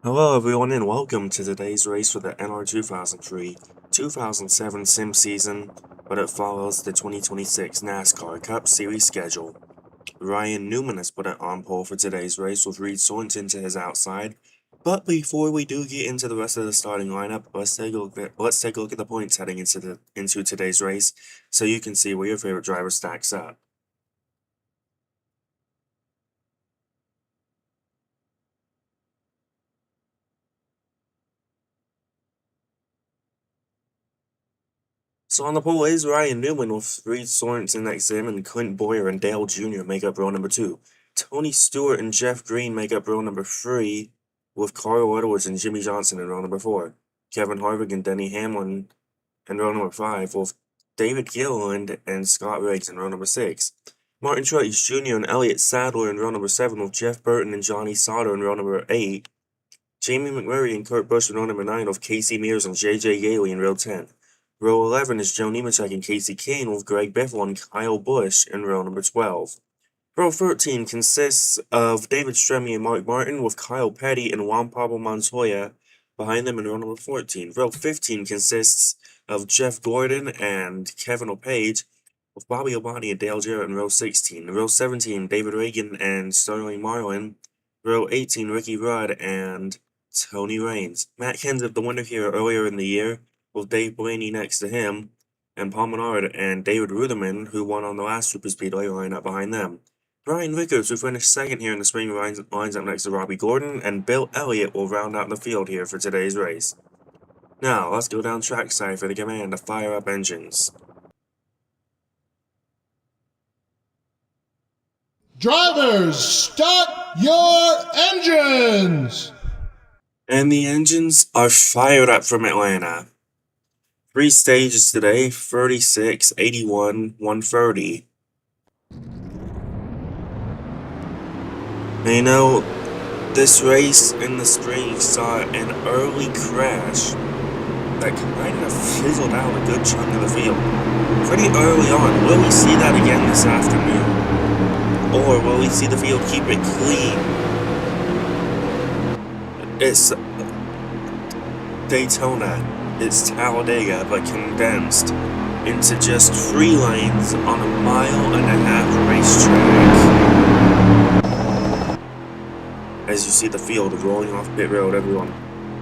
Hello everyone and welcome to today's race for the nr2003 2007 sim season, but it follows the 2026 NASCAR Cup Series schedule. Ryan Newman has put it on pole for today's race with Reed Sorensen to his outside, but before we do get into the rest of the starting lineup, let's take a look at the points heading into today's race so you can see where your favorite driver stacks up. So on the pole is Ryan Newman with Reed Sorensen next to him, and Clint Boyer and Dale Jr. make up row number 2. Tony Stewart and Jeff Green make up row number 3, with Carl Edwards and Jimmy Johnson in row number 4. Kevin Harvick and Denny Hamlin in row number 5, with David Gilliland and Scott Riggs in row number 6. Martin Truex Jr. and Elliott Sadler in row number 7, with Jeff Burton and Johnny Sauter in row number 8. Jamie McMurray and Kurt Busch in row number 9, with Casey Mears and JJ Yeley in row 10. Row 11 is Joe Nemechek and Casey Kane with Greg Biffle and Kyle Busch in row number 12. Row 13 consists of David Stremme and Mark Martin with Kyle Petty and Juan Pablo Montoya behind them in row number 14. Row 15 consists of Jeff Gordon and Kevin O'Page with Bobby Labonte and Dale Jarrett in row 16. Row 17, David Reagan and Sterling Marlin. Row 18, Ricky Rudd and Tony Raines. Matt Kenseth, the winner here earlier in the year, with Dave Blaney next to him, and Paul Menard and David Ruderman, who won on the last Super Speedway, line up behind them. Brian Vickers, who finished second here in the spring, lines up next to Robbie Gordon, and Bill Elliott will round out the field here for today's race. Now, let's go down trackside for the command to fire up engines. Drivers, start your engines! And the engines are fired up from Atlanta. 3 stages today, 36, 81, 130. And you know, this race in the spring saw an early crash that kind of fizzled out a good chunk of the field. Pretty early on. Will we see that again this afternoon? Or will we see the field keep it clean? It's Daytona. It's Talladega, but condensed into just 3 lanes on a 1.5-mile racetrack. As you see the field rolling off pit road, everyone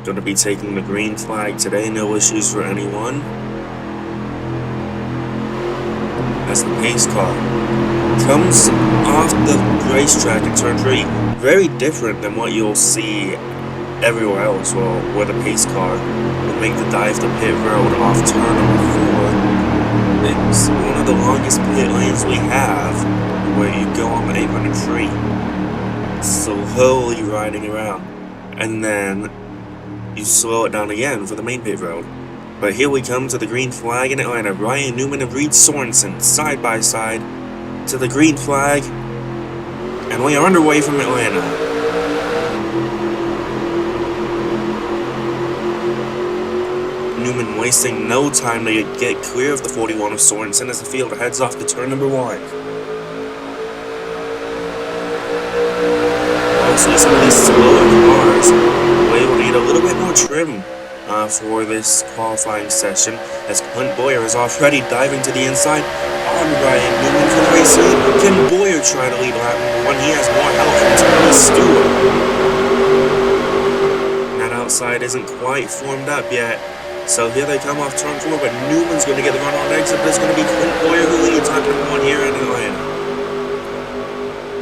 going to be taking the green flag today. No issues for anyone. As the pace car comes off the racetrack in turn 3, very different than what you'll see everywhere else, where the pace car will make the dive to pit road off turn number 4. It's one of the longest pit lanes we have, where you go on the 803, slowly riding around, and then you slow it down again for the main pit road. But here we come to the green flag in Atlanta. Ryan Newman and Reed Sorensen side by side to the green flag, and we are underway from Atlanta. Newman wasting no time to get clear of the 41 of Sorensen as the field heads off to turn number 1. Obviously, some of these slower cars will able to get a little bit more trim for this qualifying session, as Clint Boyer is already diving to the inside on Ryan Newman for the race lead. Can Boyer try to lead lap number 1? He has more help from Tony Stewart. And that outside isn't quite formed up yet. So here they come off turn 4, but Newman's going to get the run on exit, but it's going to be Clint Boyer who leads on number 1 here in Atlanta.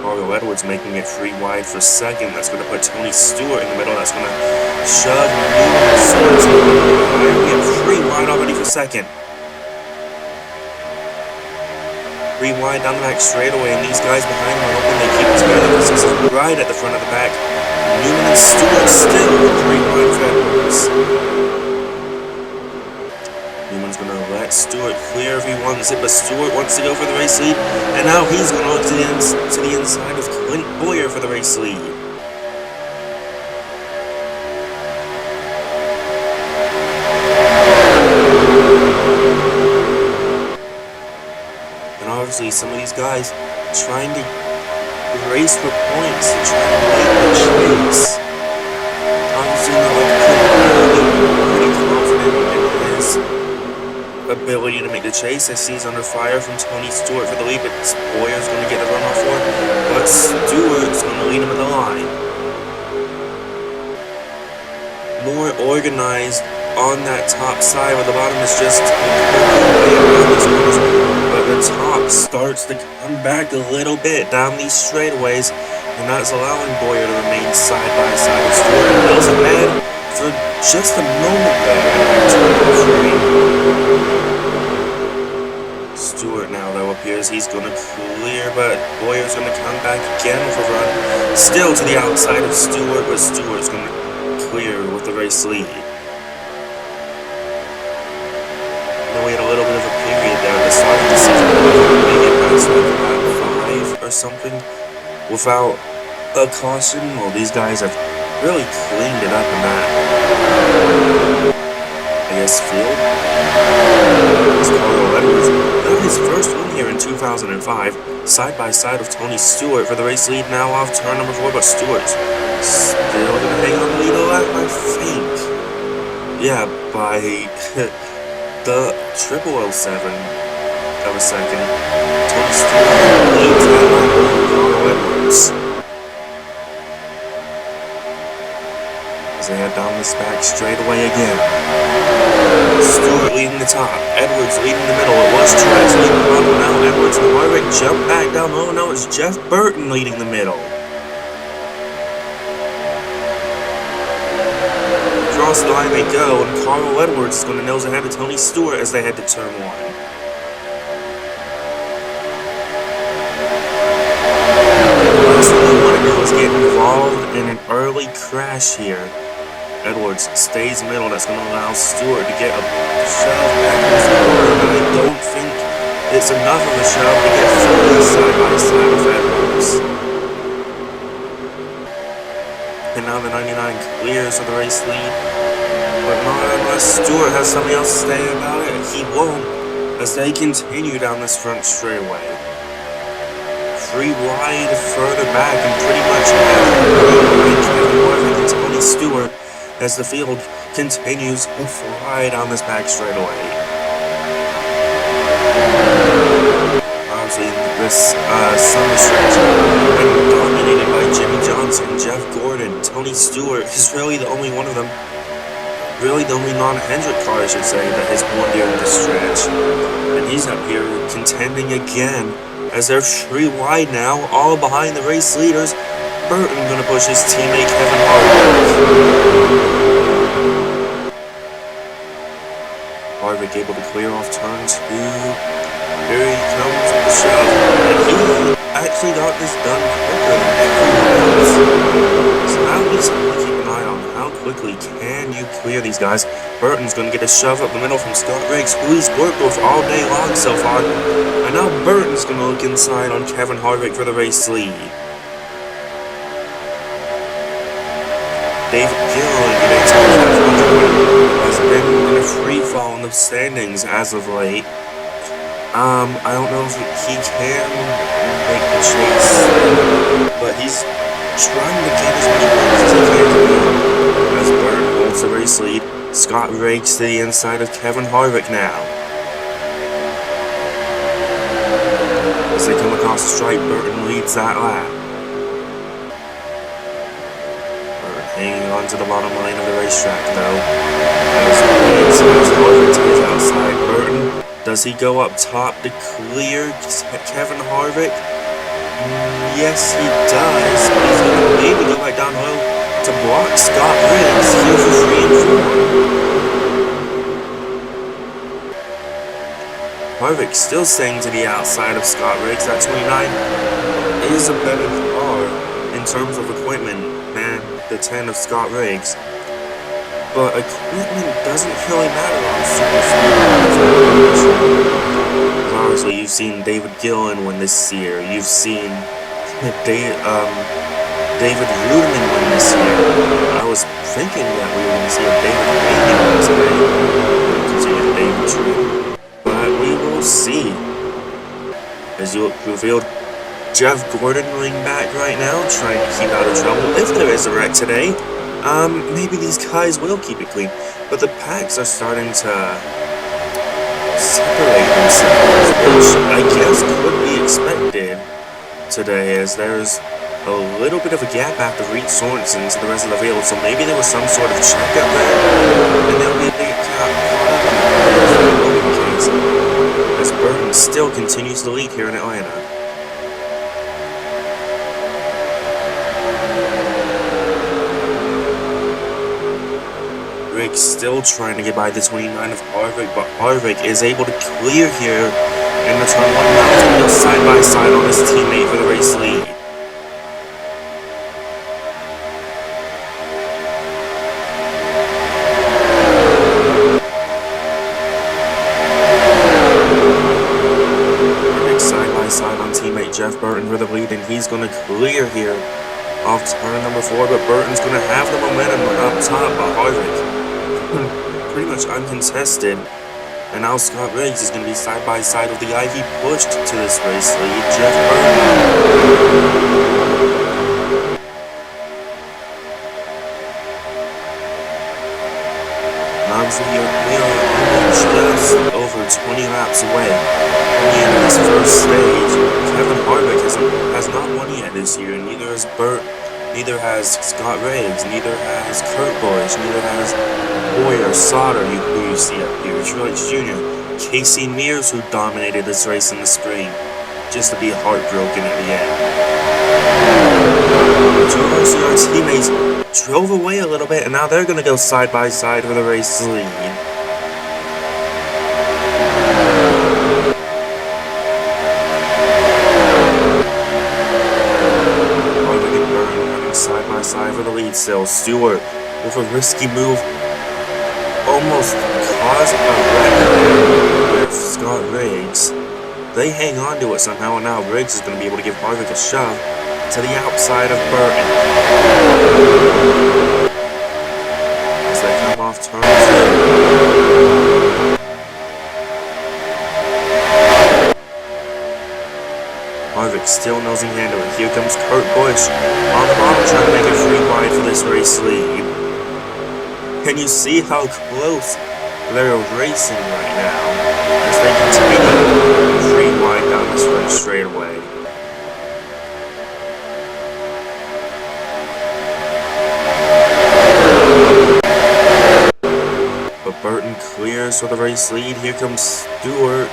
Carl Edwards making it 3 wide for second. That's going to put Tony Stewart in the middle. That's going to shove Newman Swords. We have 3 wide already for second. 3 wide down the back straightaway, and these guys behind them are hoping they keep it together. This is right at the front of the pack. Newman and Stewart still with 3 wide for Edwards. Newman's going to let Stewart clear if he wants it, but Stewart wants to go for the race lead, and now he's going to look to the inside of Clint Boyer for the race lead. And obviously some of these guys trying to race for points, trying to make the chase. the chase as he's under fire from Tony Stewart for the lead, but Boyer's going to get the runoff for it. But Stewart's going to lead him at the line. More organized on that top side, but the bottom is just but the top starts to come back a little bit down these straightaways, and that's allowing Boyer to remain side by side with Stewart. And Bill's ahead for just a moment there in turn 3. Stewart now though appears he's going to clear, but Boyer's going to come back again with a run, still to the outside of Stewart, but Stewart's going to clear with the race lead. We had a little bit of a period there at the start of the season, maybe it past like lap 5 or something, without a caution. Well, these guys have really cleaned it up in that, I guess, field. It's Carl Edwards got his first win here in 2005, side by side with Tony Stewart for the race lead now off turn number 4, but Stewart's still going to hang on the lead a lap, I think. Yeah, by the 0007 of a second. Tony Stewart leads that lap over Carl Edwards as they head down this back straightaway again. Stewart leading the top, Edwards leading the middle. It was Truex leading the bottom, now Edwards and Harvick jump back down low. Now it's Jeff Burton leading the middle. Across the line they go, and Carl Edwards is going to nose ahead of Tony Stewart as they head to turn 1. The last thing they want to do is get involved in an early crash here. Edwards stays middle. That's going to allow Stewart to get a shove back in his corner, but I don't think it's enough of a shove to get fully side by side with Edwards. And now the 99 clears for the race lead, but not unless Stewart has something else to say about it. He won't, as they continue down this front straightaway. 3 wide further back, and pretty much Kevin and Tony Stewart as the field continues to fly down this back straightaway. Obviously, this summer stretch has been dominated by Jimmy Johnson, Jeff Gordon. Tony Stewart is really the only one of them, really the only non-Hendrick car, I should say, that has won during this stretch. And he's up here contending again as they're 3 wide now, all behind the race leaders. Burton going to push his teammate Kevin Harvick. Harvick able to clear off turn 2. Here he comes with the shove, and he actually got this done quicker than everyone else. So now we just have to keep an eye on how quickly can you clear these guys. Burton's going to get a shove up the middle from Scott Riggs, who he's worked with all day long so far. And now Burton's going to look inside on Kevin Harvick for the race lead. David Gillen has been in a free fall in the standings as of late. I don't know if he can make the chase, but he's trying to get as many points as he can. As Burton holds the race lead, Scott rakes to the inside of Kevin Harvick now. As they come across the stripe, Burton leads that lap. Hanging on to the bottom line of the racetrack, though. As Harvick to his outside, Burton, does he go up top to clear Kevin Harvick? Yes, he does. He's going to maybe go back down low to block Scott Riggs here for 3 and 4. Harvick still staying to the outside of Scott Riggs. That 29 is a better car in terms of equipment than the 10 of Scott Riggs. But equipment doesn't really matter on super. Obviously, you've seen David Gillen win this year. You've seen David Ruderman win this year. I was thinking that we were going to see a David Rainey win today. Continue the David tree. But we will see. As you look through the field, Jeff Gordon leaning back right now, trying to keep out of trouble. If there is a wreck today, maybe these guys will keep it clean. But the packs are starting to separate themselves, which I guess could be expected today, as there's a little bit of a gap after Reed Sorensen to the rest of the field, so maybe there was some sort of checkup there, and they'll be able to get caught up as Burton still continues to lead here in Atlanta. Riggs still trying to get by the 29 of Harvick, but Harvick is able to clear here in the turn 1 now to go side by side on his teammate for the race lead. Harvick side by side on teammate Jeff Burton for the lead, and he's going to clear here off turn number 4, but Burton's going to have the momentum up top, but Harvick pretty much uncontested. And now Scott Riggs is going to be side by side with the guy he pushed to this race lead, Jeff Burton. Now we are only just over 20 laps away from the end of this first stage. Kevin Harvick has not won yet this year, and neither has Burt. Neither has Scott Riggs, neither has Kurt Busch, neither has Boyer, Sauter, who you see up here, Truex Jr., Casey Mears, who dominated this race in the spring, just to be heartbroken at the end. Two of our teammates drove away a little bit, and now they're going to go side by side for the race lead. Side by side for the lead still. Stewart with a risky move almost caused a wreck with Scott Riggs. They hang on to it somehow, and now Riggs is going to be able to give Harvick a shove to the outside of Burton. As they come off turn 2. Harvick still knows he can handle it. Here comes Kurt Busch on the bottom, trying to make it free wide for this race lead. Can you see how close they're racing right now as they continue free wide down this front straightaway? But Burton clears for the race lead. Here comes Stewart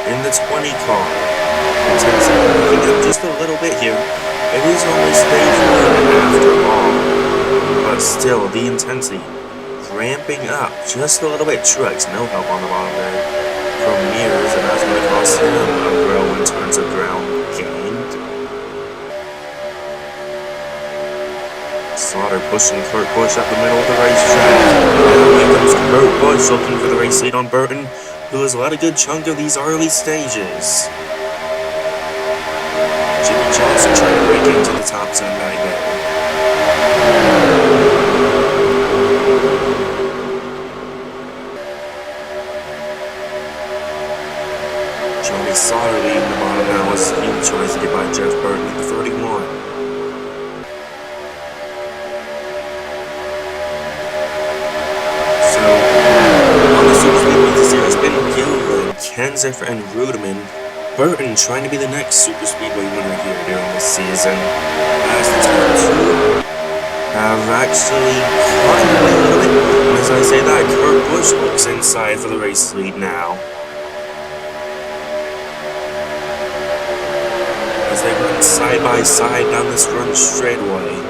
in the 20 car. Picking up just a little bit here. It is only stage 1 after all, but still the intensity ramping up just a little bit. Truex, no help on the bottom there from Mears, and that's going to cost him a row in terms of ground gained. Sauter pushing Kurt Busch up the middle of the racetrack. And here comes Kurt Busch looking for the race lead on Burton, who has led a good chunk of these early stages. Johnson trying to break into the top 10 right now. Johnny Sauter leading the bottom now as he tries to get by Jeff Burton at the 31. So, on the Super Speedway this year has been Gilliland, Kenseth, and Rudeman. Burton trying to be the next Super Speedway winner here during this season, as the top 2 have actually climbed away a little bit. And as I say that, Kurt Busch looks inside for the race lead now, as they run side by side down this front straightaway.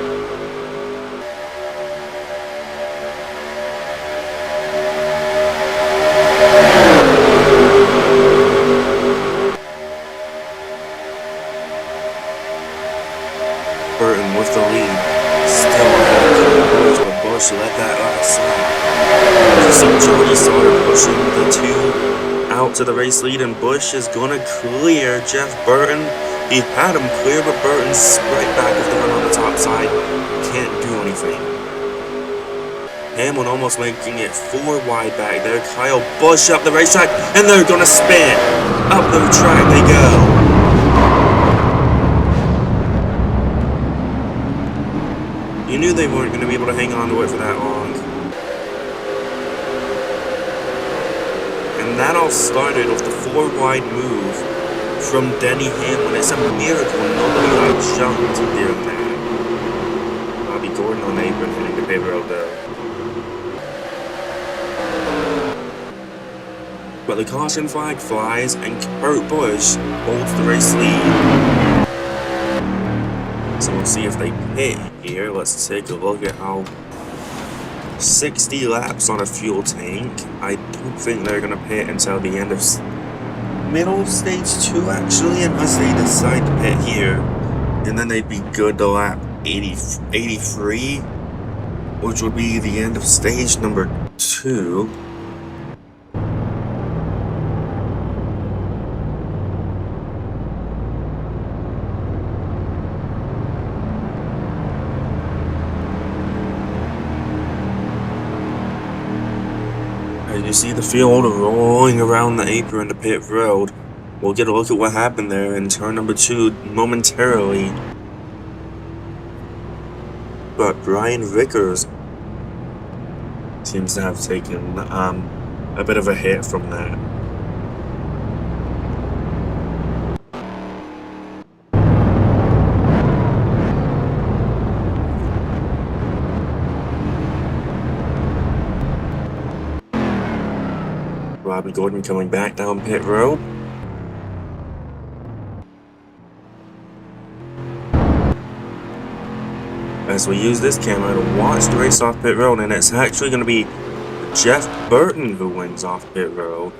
Burton with the lead, still ahead of Busch, but Busch let that last lap. You see Johnny Sauter pushing the 2 out to the race lead, and Busch is going to clear Jeff Burton. He had him clear, but Burton's right back with the run on the top side. Can't do anything. Hamlin almost making it 4 wide back there. Kyle Busch up the racetrack, and they're going to spin. Up the track they go. You knew they weren't going to be able to hang on to it for that long. And that all started with the 4-wide move from Denny Hamlin. It's a miracle nobody got jumped during that. Bobby Gordon on the apron hitting the pit road though. But the caution flag flies and Kurt Busch holds the race lead. So we'll see if they pit here. Let's take a look at how 60 laps on a fuel tank. I don't think they're gonna pit until the end of middle of stage 2 actually, unless they decide to pit here. And then they'd be good to lap 83, which would be the end of stage number 2. As you see the field rolling around the apron to pit road, we'll get a look at what happened there in turn number 2 momentarily. But Brian Vickers seems to have taken a bit of a hit from that. Bobby Gordon coming back down pit road. As we use this camera to watch the race off pit road, and it's actually going to be Jeff Burton who wins off pit road.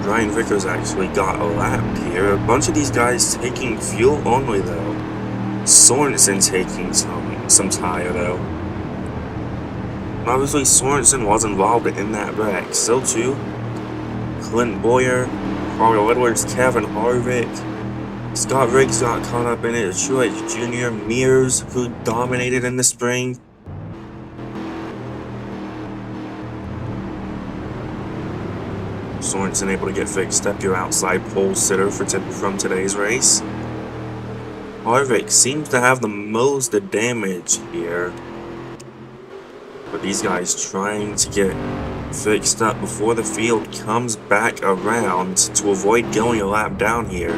Brian Vickers actually got a lap here. A bunch of these guys taking fuel only though. Sorensen taking some tire though. Obviously Sorensen was involved in that wreck. So too Clint Boyer, Carl Edwards, Kevin Harvick, Scott Riggs got caught up in it, Truex Jr., Mears, who dominated in the spring. Sorensen able to get fixed up, your outside pole sitter from today's race. Harvick seems to have the most damage here. But these guys trying to get fixed up before the field comes back around to avoid going a lap down here.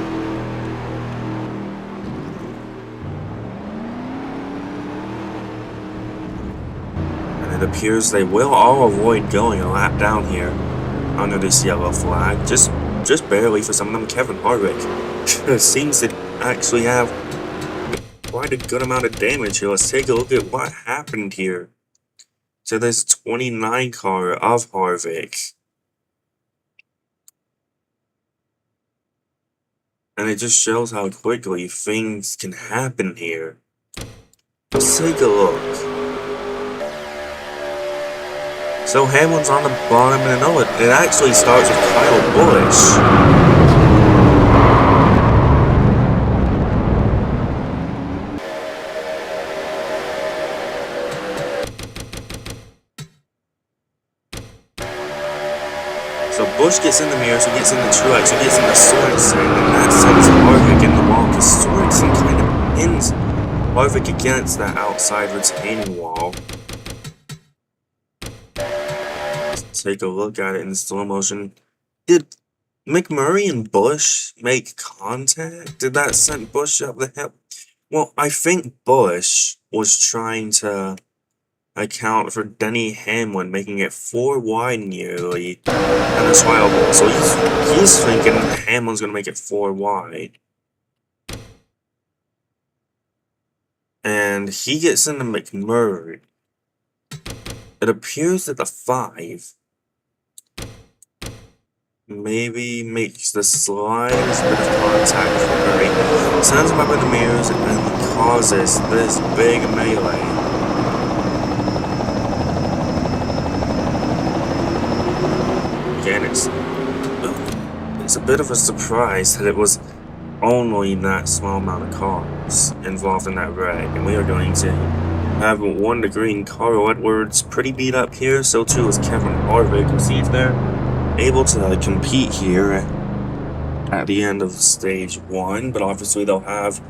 And it appears they will all avoid going a lap down here under this yellow flag. Just barely for some of them. Kevin Harvick seems to actually have quite a good amount of damage here. Let's take a look at what happened here to this 29 car of Harvick. And it just shows how quickly things can happen here. Let's take a look. So Hamlin's on the bottom, and no, it actually starts with Kyle Busch. So Busch gets in the mirrors, who gets in the Truex, who gets in the Sorensen, and that sends Harvick in the wall, because Sorensen kind of pins Harvick against that outside retaining wall. Let's take a look at it in slow motion. Did McMurray and Busch make contact? Did that send Busch up the hill? Well, I think Busch was trying to account for Denny Hamlin making it 4 wide nearly, and that's why so he's thinking Hamlin's gonna make it 4 wide, and he gets into McMurray. It appears that the 5 maybe makes the slightest bit of contact with McMurray, sends him up in the mirrors, and causes this big melee. Again, it's a bit of a surprise that it was only that small amount of cars involved in that wreck, and we are going to have one the green. Carl Edwards pretty beat up here, so too is Kevin Harvick. We'll see if they're able to compete here at the end of stage 1, but obviously they'll have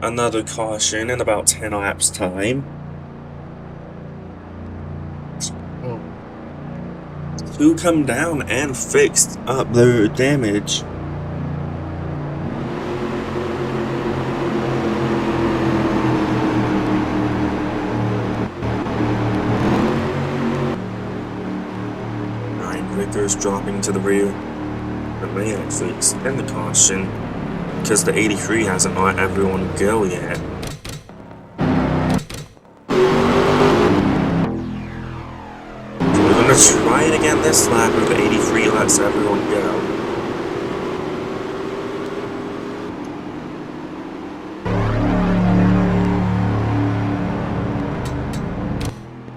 another caution in about 10 laps time. to come down and fixed up their damage. Victor's dropping to the rear. But may actually extend the caution because the 83 hasn't let everyone go yet. So we're gonna try it again this lap if the 83 lets everyone go.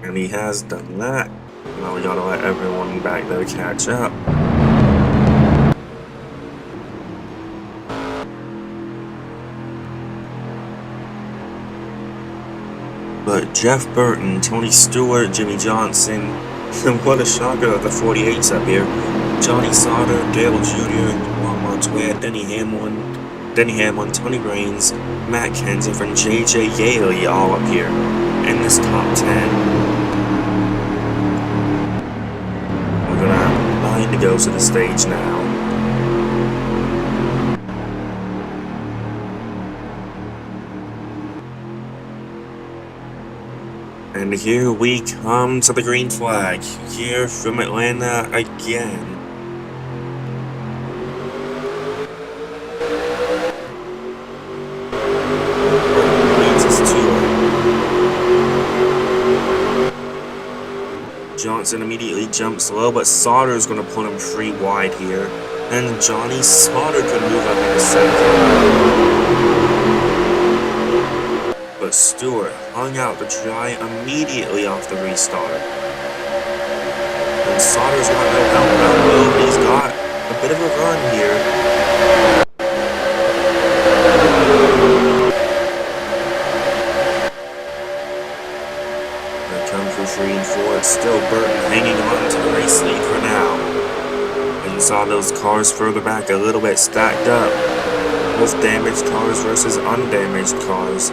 And he has done that. Now we gotta let everyone back there catch up. But Jeff Burton, Tony Stewart, Jimmy Johnson, and what a shocker that the 48's up here. Johnny Sauter, Dale Jr., Juan Montoya, Denny Hamlin, Tony Raines, Matt Kenseth, and JJ Yaley all up here in this top 10. To go to the stage now. And here we come to the green flag, here from Atlanta again. Johnson immediately jumps low, but Sauter's going to put him free wide here. And Johnny Sauter could move up into second. But Stewart hung out to dry immediately off the restart. And Sauter's going to go down low, but he's got a bit of a run here. For 3 and 4, it's still Burton hanging on to the race lead for now. And you saw those cars further back a little bit stacked up. Both damaged cars versus undamaged cars.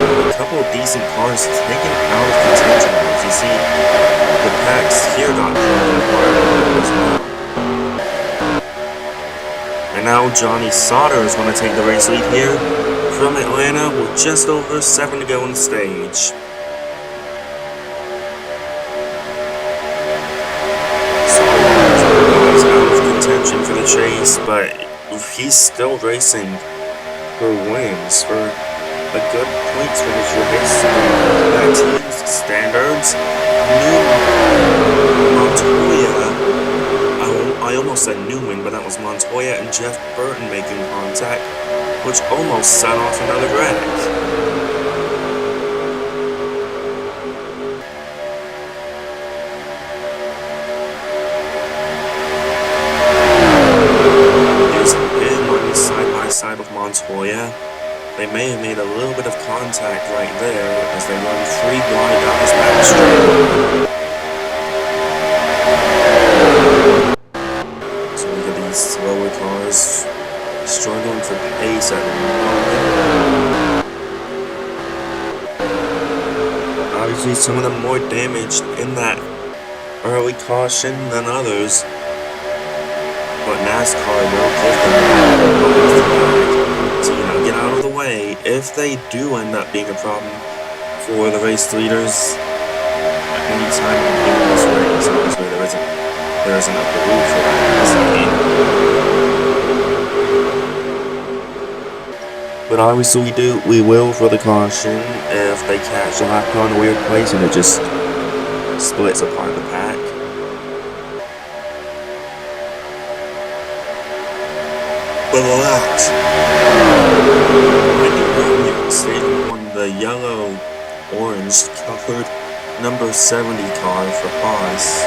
A couple of decent cars taken out of contention. As you see, the packs here got thrown apart as well. And now Johnny Sauter is going to take the race lead here from Atlanta with just over 7 to go on the stage. Sauter is out of contention for the chase, but he's still racing for wins, for a good points finish for his that team's standards. Montoya. I almost said Newman, but that was Montoya and Jeff Burton making contact, which almost set off another wreck. Here's him running side by side with Montoya. They may have made a little bit of contact right there as they run 3 wide down his back straight. Slower cars struggling for pace at the moment. Obviously, some of them more damaged in that early caution than others, but NASCAR will give them to get out of the way if they do end up being a problem for the race leaders. Anytime in this race, obviously there isn't enough room for that. But obviously we will for the caution if they catch a lap car in a weird place and it just splits apart the pack. But relax. Randy stayed on the yellow orange colored number 70 car for Haas.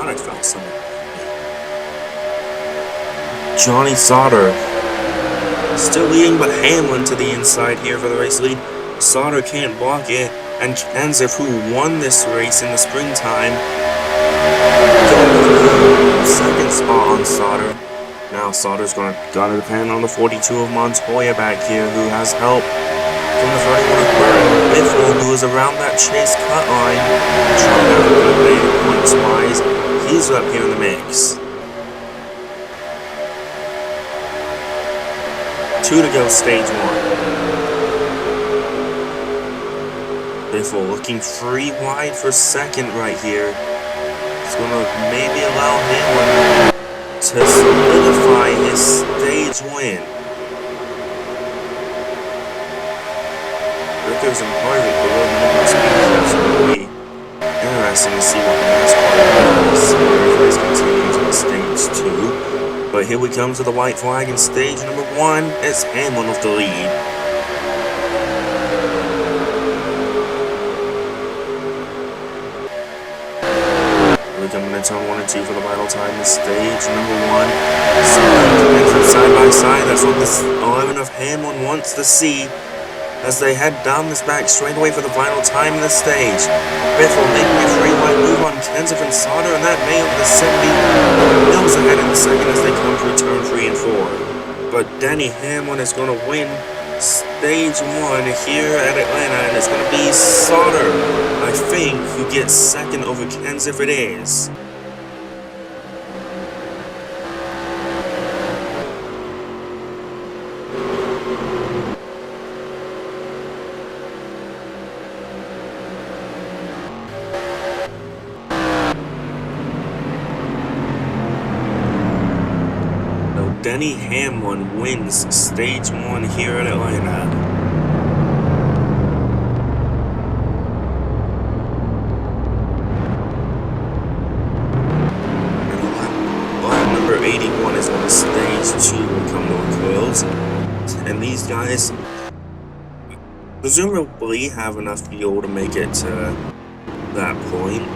I felt something. Johnny Sauter still leading, but Hamlin to the inside here for the race lead. Sauter can't block it. And Kenseth, who won this race in the springtime, going for the second spot on Sauter. Now Sauter's gotta depend on the 42 of Montoya back here, who has help from the 31 of Burton. Biffle, who is around that chase cut line, trying to have a good day points-wise. He's up here in the mix. 2 to go, stage 1. Biffle looking free wide for second right here. It's going to maybe allow him to solidify his stage win. Rickers and Harvick below minimum speed caps will be interesting to see what NASCAR does if race continues on stage 2. But here we come to the white flag in stage number 1. It's Hamlin with the lead. We're coming to turn 1 and 2 for the vital time in stage number 1. Side by side, that's what this 11 of Hamlin wants to see as they head down this back straightaway for the final time in the stage. Biffle making a free wide move on Kenseth and Sauter, and that may over the 70. Mills ahead in the second as they come through turn 3 and 4. But Denny Hamlin is going to win stage 1 here at Atlanta, and it's going to be Sauter, I think, who gets second over Kenseth. It is. Denny Hamlin wins stage 1 here at Atlanta. And lap number 81 is when stage 2 will come to a close. And these guys presumably have enough fuel to make it to that point.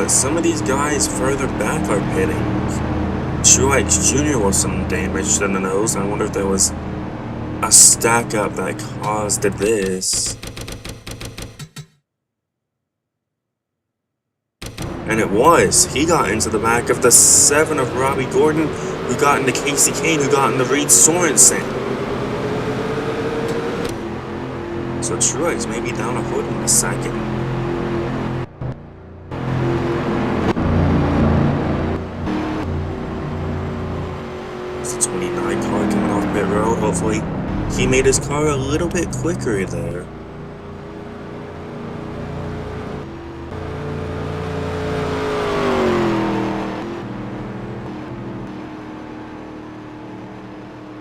Some of these guys further back are pitting. Truex Jr. was some damage to the nose. I wonder if there was a stack up that caused this. And it was. He got into the back of the 7 of Robbie Gordon, who got into Casey Kane, who got into Reed Sorensen. So Truex may be down a hood in a second. Pit road. Hopefully he made his car a little bit quicker there.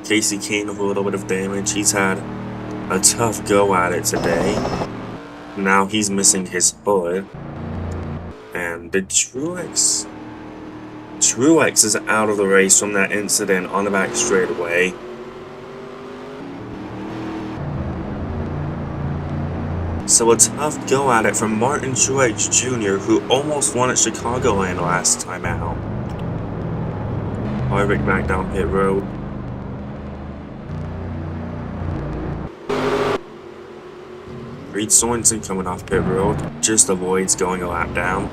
Casey Kane with a little bit of damage. He's had a tough go at it today. Now he's missing his hood. And the Truex is out of the race from that incident on the back straightaway. So a tough go at it from Martin Truex Jr., who almost won at Chicagoland last time out. Harvick back down pit road. Reed Sorensen coming off pit road, just avoids going a lap down.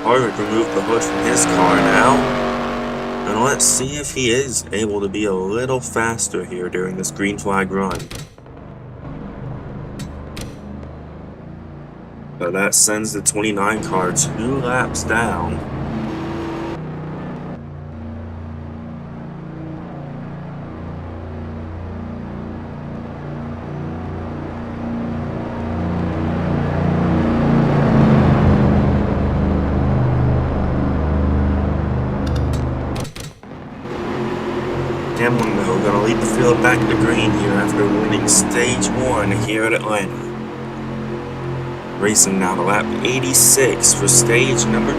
Harvick removed the hood from his car now. And let's see if he is able to be a little faster here during this green flag run. But that sends the 29 car 2 laps down. Hamlin, though, going to lead the field back to green here after winning stage 1 here at Atlanta. Racing now to lap 86 for stage number 2.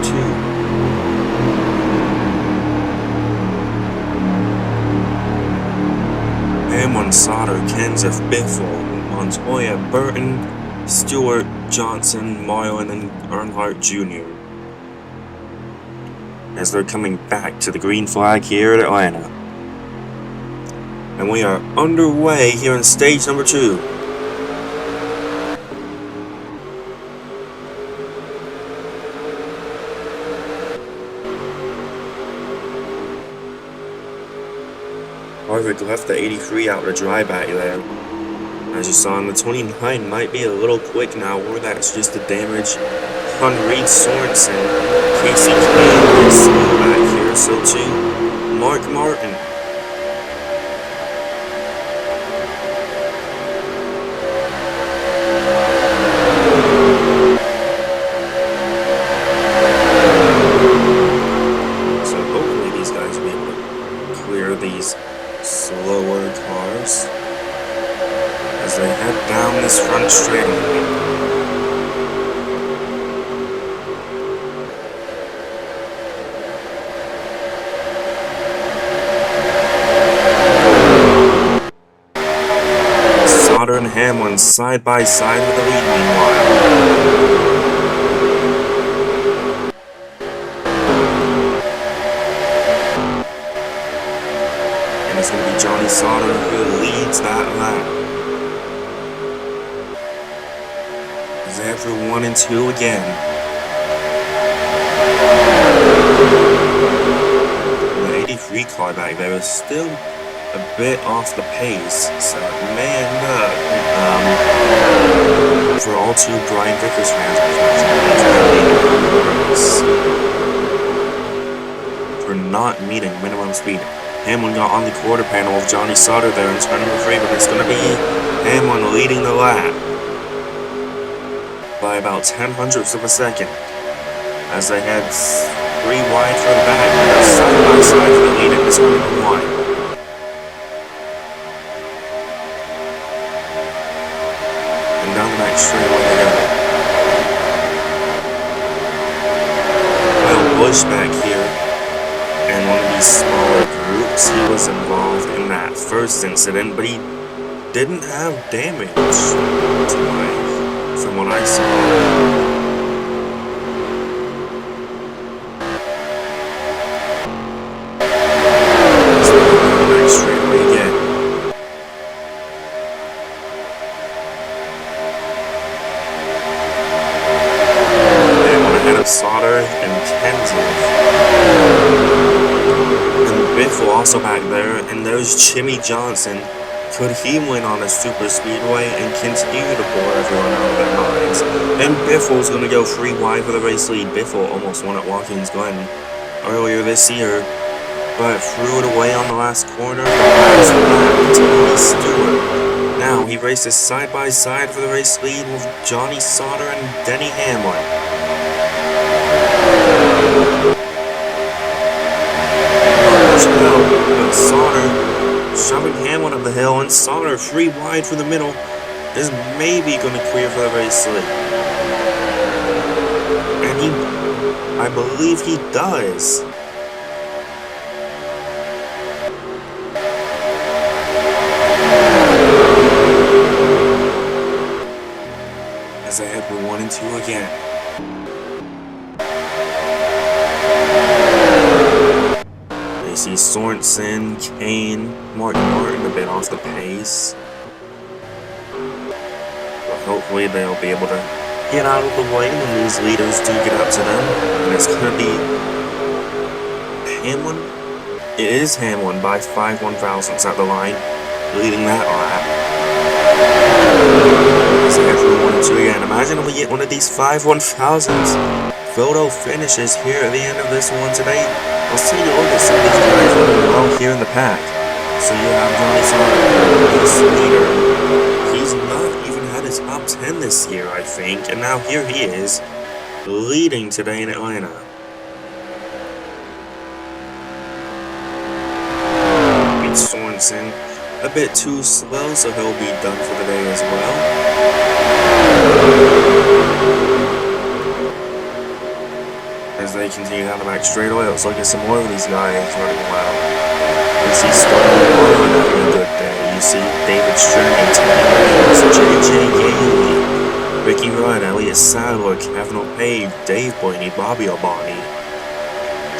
Sauter, Kenseth, Biffle, Montoya, Burton, Stewart, Johnson, Moylan, and Earnhardt Jr. as they're coming back to the green flag here at Atlanta. And we are underway here in stage number 2. Harvick left the 83 out to dry back there. As you saw, the 29 might be a little quick now, or that's just the damage on Reed Sorensen. Casey Kane is slow back here, so too Mark Martin. So hopefully these guys will be able to clear these slower cars as they head down this front straightaway. Sauter and Hamlin side by side with the lead meanwhile. And it's going to be Johnny Sauter who leads that lap. He's there for 1 and 2 again. The 83 car back there is still a bit off the pace, so it may end up, for all 2 Brian Vickers fans, for not meeting minimum speed. Hamlin got on the quarter panel of Johnny Sauter there in turn number 3, but it's going to be Hamlin leading the lap by about 0.10 of a second as they head 3 wide for the back. They're side by side for the lead in this one and 1. Down the back straightaway they go. Kyle Busch back here, and one of these smaller groups, he was involved in that first incident, but he didn't have damage, from what I saw. So down the back straightaway again. Sauter and Kenseth. And Biffle also back there, and there's Jimmy Johnson. Could he win on a super speedway and continue to bore everyone out of their minds? And Biffle's going to go 3 wide for the race lead. Biffle almost won at Watkins Glen earlier this year, but threw it away on the last corner. Tony Stewart. Now he races side by side for the race lead with Johnny Sauter and Denny Hamlin. Sauter shoving Hamlin up the hill, and Sauter 3 wide for the middle is maybe going to clear for the race lead. And I believe he does. As I head for 1 and 2 again. You see Sorensen, Kane, Martin a bit off the pace. But hopefully they'll be able to get out of the way when these leaders do get up to them. And it's going to be Hamlin. It is Hamlin by 5 1/1000ths at the line, leading that lap. So after 1 and 2 again, imagine if we get one of these 5 1/1000ths photo finishes here at the end of this one today. I'll see you look at some of these guys running well here in the pack. So you have Johnny Sauter, this leader. He's not even had his top 10 this year, I think, and now here he is, leading today in Atlanta. Pete Sorensen, a bit too slow, so he'll be done for the day as well. As they continue down the back straightaway, let's look at some more of these guys running well. You see Stonewall Warren having a good day. You see David String, Teddy Williams, JJ Yaley, Ricky Rudd, Elliott Sadler, Kevin O'Page, Dave Blaney, Bobby Albani,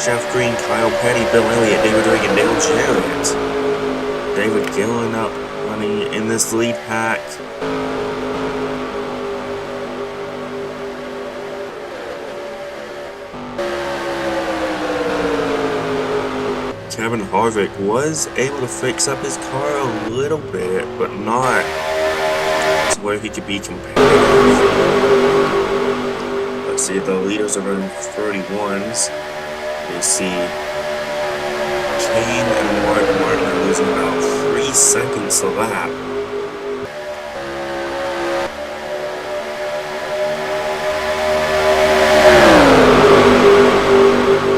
Jeff Green, Kyle Petty, Bill Elliott, David Reagan, Dale Jarrett, David Gillen up running in this lead pack. Kevin Harvick was able to fix up his car a little bit, but not to where he could be competitive. Let's see, the leaders are running 31s. You see Kane and Martin are losing about 3 seconds a lap.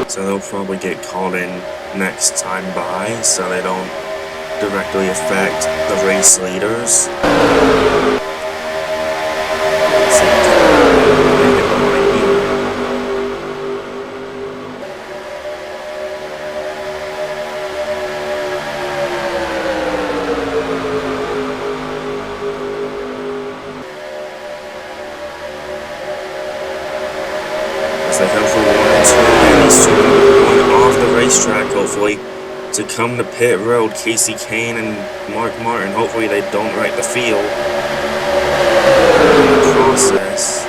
So they'll probably get called in next time by, so they don't directly affect the race leaders. As they come for 1 and 2, and these two going off the racetrack, hopefully, to come to pit road. Casey Kane and Mark Martin, hopefully they don't wreck the field in the process.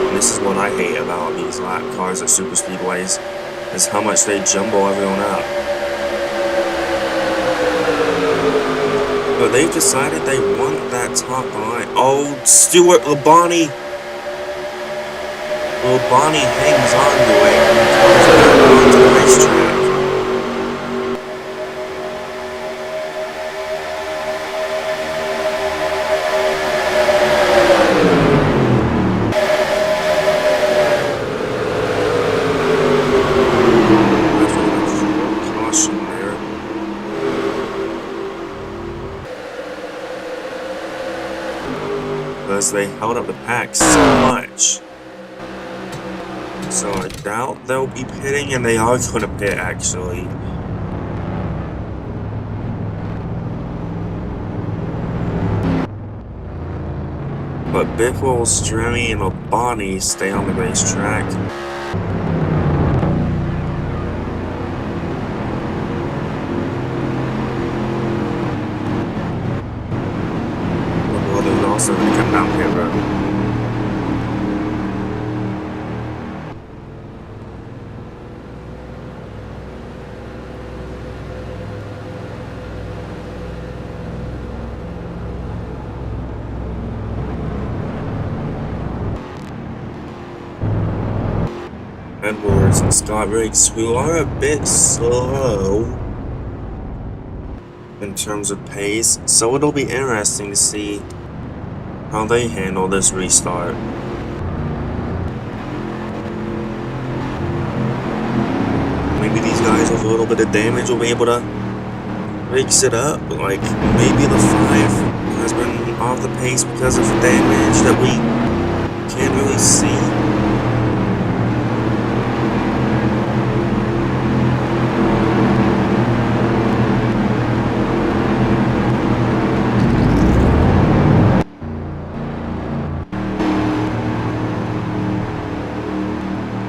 And this is what I hate about these lap cars at super speedways, is how much they jumble everyone up. But they've decided they want that top line. Oh, Stuart Labonte! Labonte hangs on to it and comes back onto the racetrack. Caution there. Because they held up the pack so much. So I doubt they'll be pitting, and they are going to pit actually. But Biffle, Stremi, and Labonte stay on the racetrack. Well, they're also going to come down pit road. Edwards and Scott Riggs, who are a bit slow in terms of pace, so it'll be interesting to see how they handle this restart. Maybe these guys with a little bit of damage will be able to fix it up, but like maybe the 5 has been off the pace because of damage that we can't really see.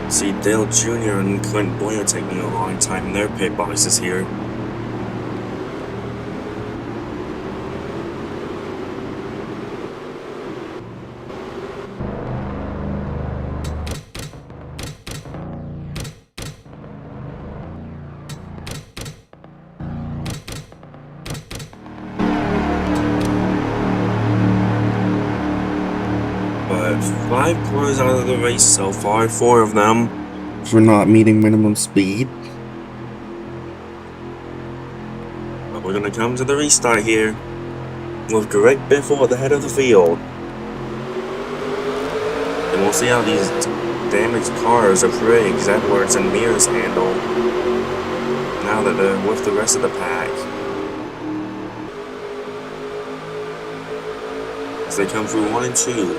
See, Dale Jr. and Clint Boyer taking a long time in their pit boxes here. But 5 cars out of the race so far, 4 of them for not meeting minimum speed. But we're gonna come to the restart here with Greg Biffle at the head of the field. And we'll see how these damaged cars of Riggs, Edwards, and Mears handle now that they're with the rest of the pack. As they come through 1 and 2.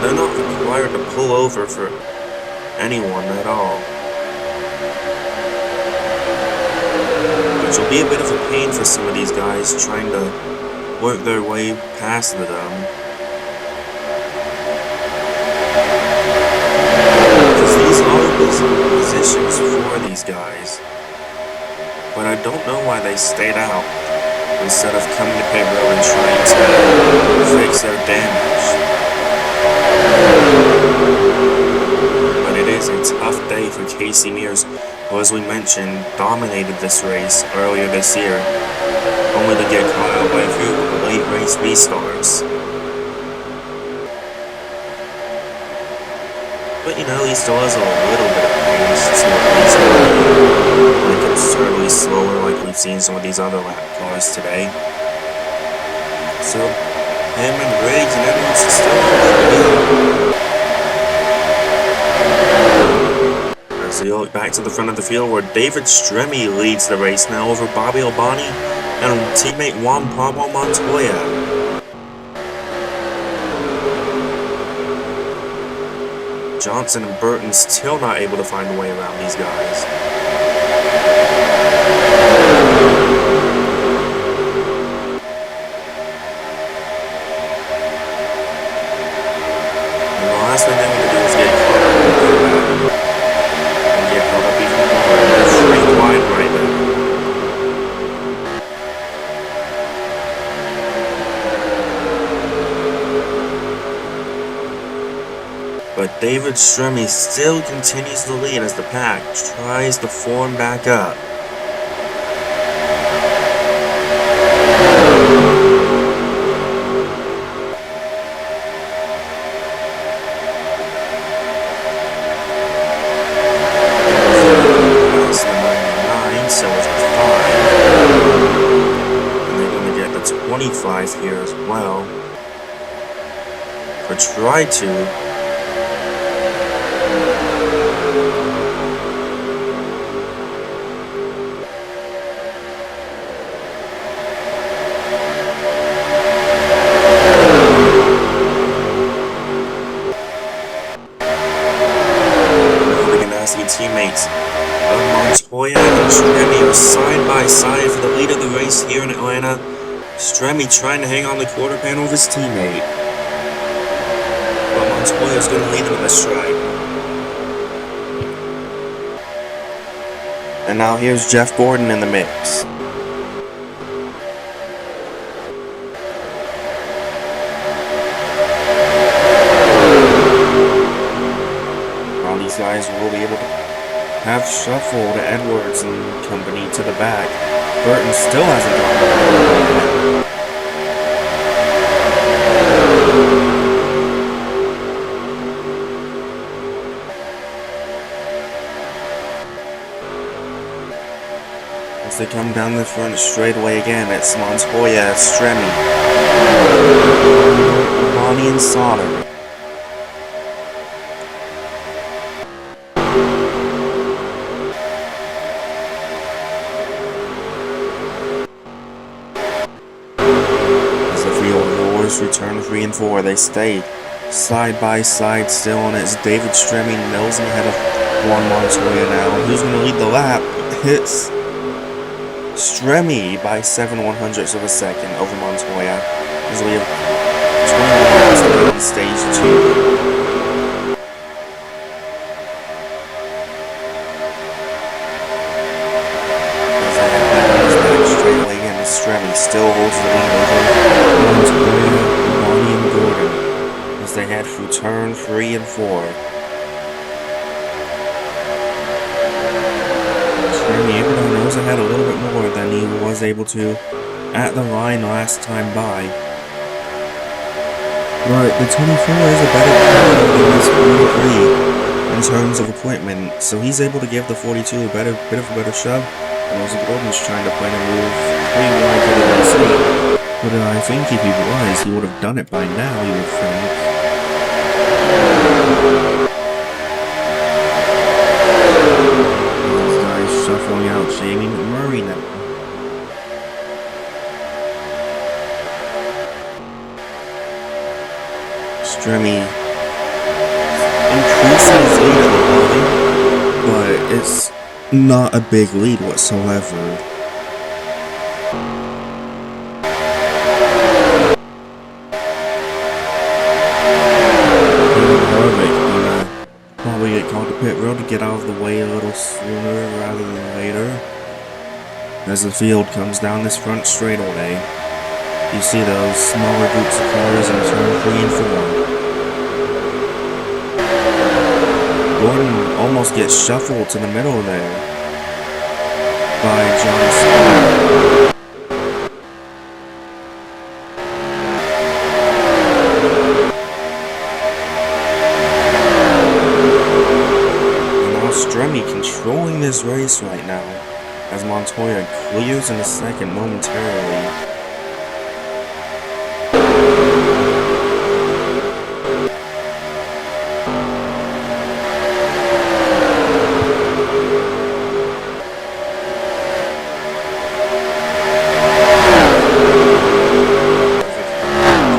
they're not required to pull over for anyone at all. Which will be a bit of a pain for some of these guys trying to work their way past them. Because these are positions for these guys. But I don't know why they stayed out instead of coming to pit road and trying to fix their damage. But it is a tough day for Casey Mears, who, as we mentioned, dominated this race earlier this year, only to get caught out by a few late race restarts. But you know, he still has a little bit of pace to at least like considerably slower like we've seen some of these other lap cars today. So him and Riggs and Edwards is still on the field. As we look back to the front of the field where David Stremme leads the race now over Bobby Albani and teammate Juan Pablo Montoya. Johnson and Burton still not able to find a way around these guys. And the last thing they want to do is get caught up and get held up even more. They're straight wide right now. But David Stremme still continues to lead as the pack tries to form back up. That's the 99, so it's a 5. And they're going to get the 25 here as well. Or try to. Teammates Montoya and Stremme are side by side for the lead of the race here in Atlanta. Stremme trying to hang on the quarter panel of his teammate, but Montoya is going to lead them in the stride. And now here's Jeff Gordon in the mix. These guys will be able to have shuffled Edwards and company to the back. Burton still hasn't gotten it. As they come down the front straightaway again, it's Montoya, Stremme, Bonnie and Sauter. Return 3 and 4. They stay side by side still, and it's David Stremme nosing ahead of Juan Montoya now. Who's going to lead the lap? It's Stremme by 7/100ths of a second over Montoya. As we have 21 laps to go on stage 2. Stremme still holds the lead over Montoya, Bonnie, and Gordon as they head through turn 3 and 4. Stremme able to nose ahead a little bit more than he was able to at the line last time by. But the 24 is a better car than this 43 in terms of equipment, so he's able to give the 42 a bit of a better shove. And also Gordon's trying to plan a move pretty wide to the right. But I think if he was, he would have done it by now, you would think. These guys shuffling out Jamie McMurray now. Stremme increasing his lead at the line, but it's not a big lead whatsoever. Probably get called to pit road to get out of the way a little sooner rather than later. As the field comes down this front straightaway, you see those smaller groups of cars in turn 3 and 4. Gordon almost gets shuffled to the middle there by John Smith. Stremi controlling this race right now, as Montoya clears in a second momentarily.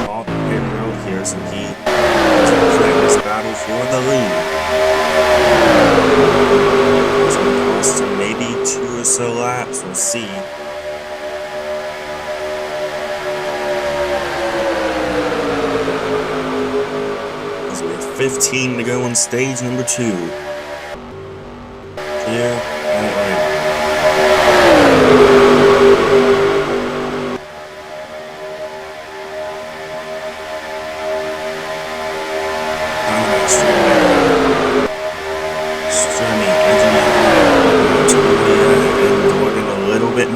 All the pit road here, so he takes this battle for the lead. It's going to cost him maybe 2 or so laps, we'll see. As we have 15 to go on stage number 2. Clear and right.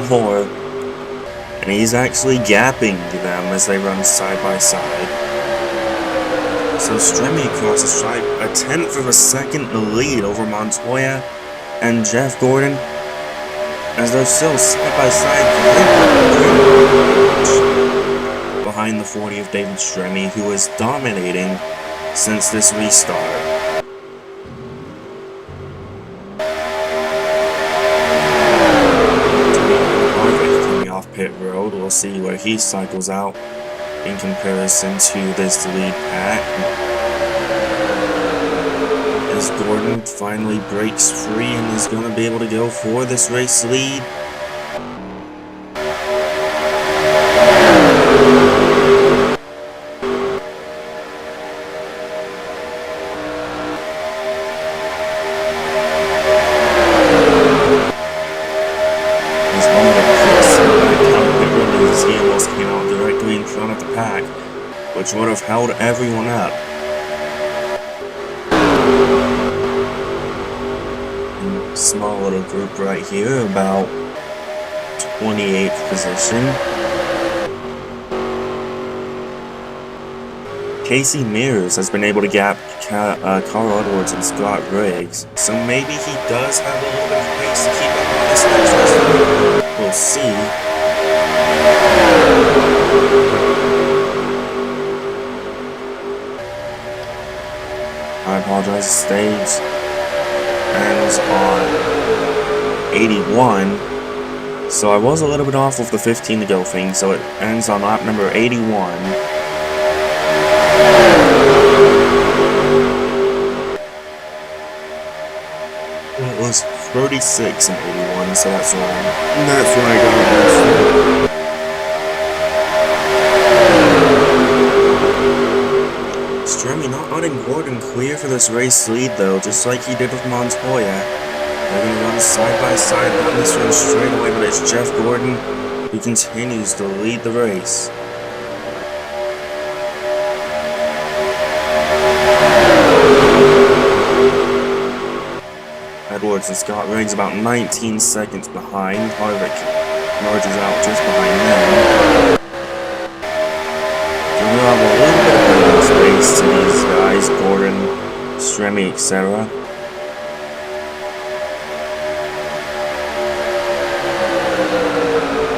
More, and he's actually gapping them as they run side by side. So Stremi across the stripe, a 1/10 of a second lead over Montoya and Jeff Gordon, as they're still side by side behind the 40 of David Stremi, who is dominating since this restart. Pit road, we'll see where he cycles out in comparison to this lead pack. As Gordon finally breaks free and is going to be able to go for this race lead. He almost came out directly in front of the pack, which would have held everyone up. And small little group right here, about 28th position. Casey Mears has been able to gap Carl Edwards and Scott Riggs, so maybe he does have a little bit of pace to keep up on this next race. We'll see. I apologize, the stage ends on 81, so I was a little bit off with the 15 to go thing, so it ends on lap number 81. It was 36 and 81, so that's why I got it. Stremi not letting Gordon clear for this race lead though, just like he did with Montoya. They're going to run side by side down this one straight away, but it's Jeff Gordon who continues to lead the race. Edwards and Scott Riggs about 19 seconds behind. Harvick merges out just behind them. So we'll have a little bit of breathing space to these guys, Gordon, Stremi, etc.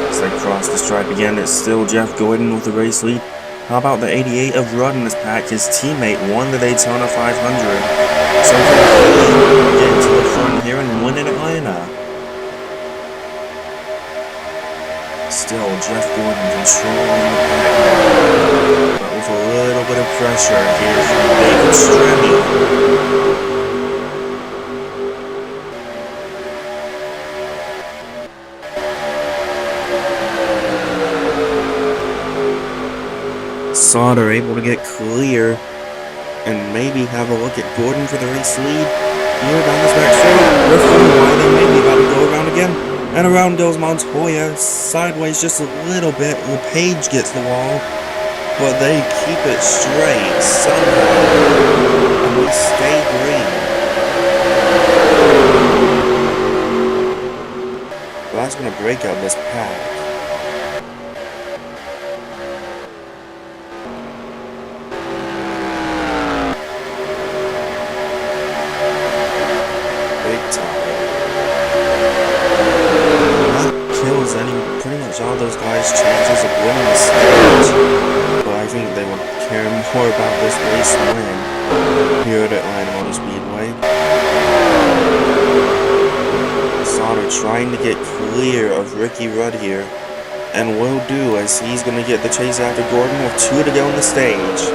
As they cross the stripe again, it's still Jeff Gordon with the race lead. How about the 88 of Rudd in this pack? His teammate won the Daytona 500. So he can get to the front here and win in Atlanta. Still, Jeff Gordon controlling the pack, but with a little bit of pressure here from David Stremi. Sauter able to get clear and maybe have a look at Gordon for the race lead. Here down this back straight, they're fully wide, they may be about to go around again. And around goes Montoya, sideways just a little bit. LePage gets the wall, but they keep it straight somehow, and we stay green. Well, that's going to break up this pack. Pretty much all those guys' chances of winning the stage, but I think they would care more about this race win here at Atlanta Motor Speedway. Sauter trying to get clear of Ricky Rudd here, and will do, as he's going to get the chase after Gordon with 2 to go on the stage.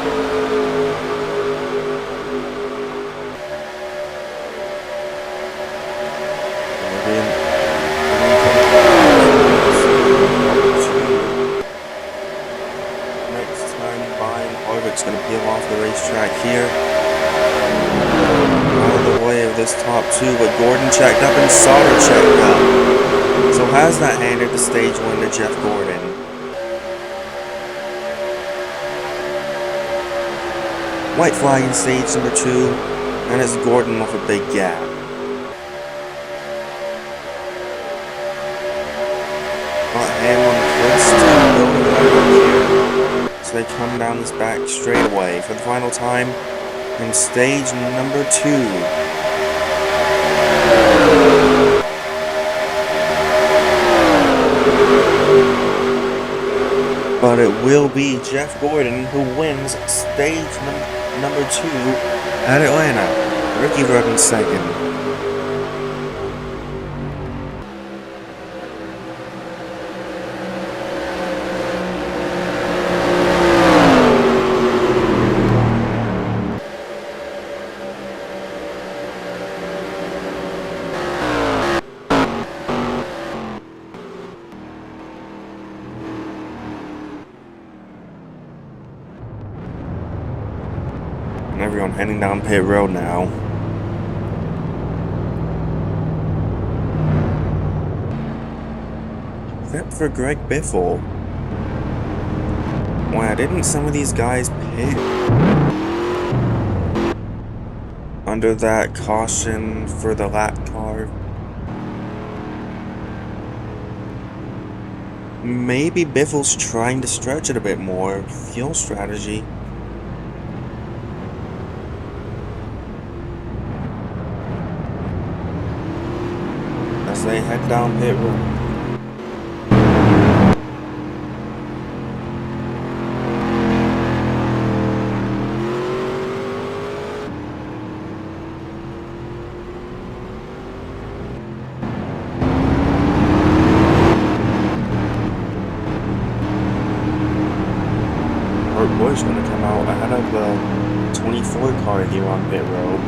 Going to peel off the racetrack here. Out of the way of this top 2, but Gordon checked up and Sauter checked up. So has that handed the stage win to Jeff Gordon. White flag in stage number 2, and it's Gordon with a big gap. But Hamlin could still build it right up here. They come down this back straightaway for the final time in stage number 2. But it will be Jeff Gordon who wins stage number 2 at Atlanta. Ricky Rudd in second. And everyone heading down pit road now. Except for Greg Biffle. Why didn't some of these guys pit under that caution for the lap car? Maybe Biffle's trying to stretch it a bit more. Fuel strategy. As they head down pit road. Bush going to come out ahead of the 24 car here on pit road.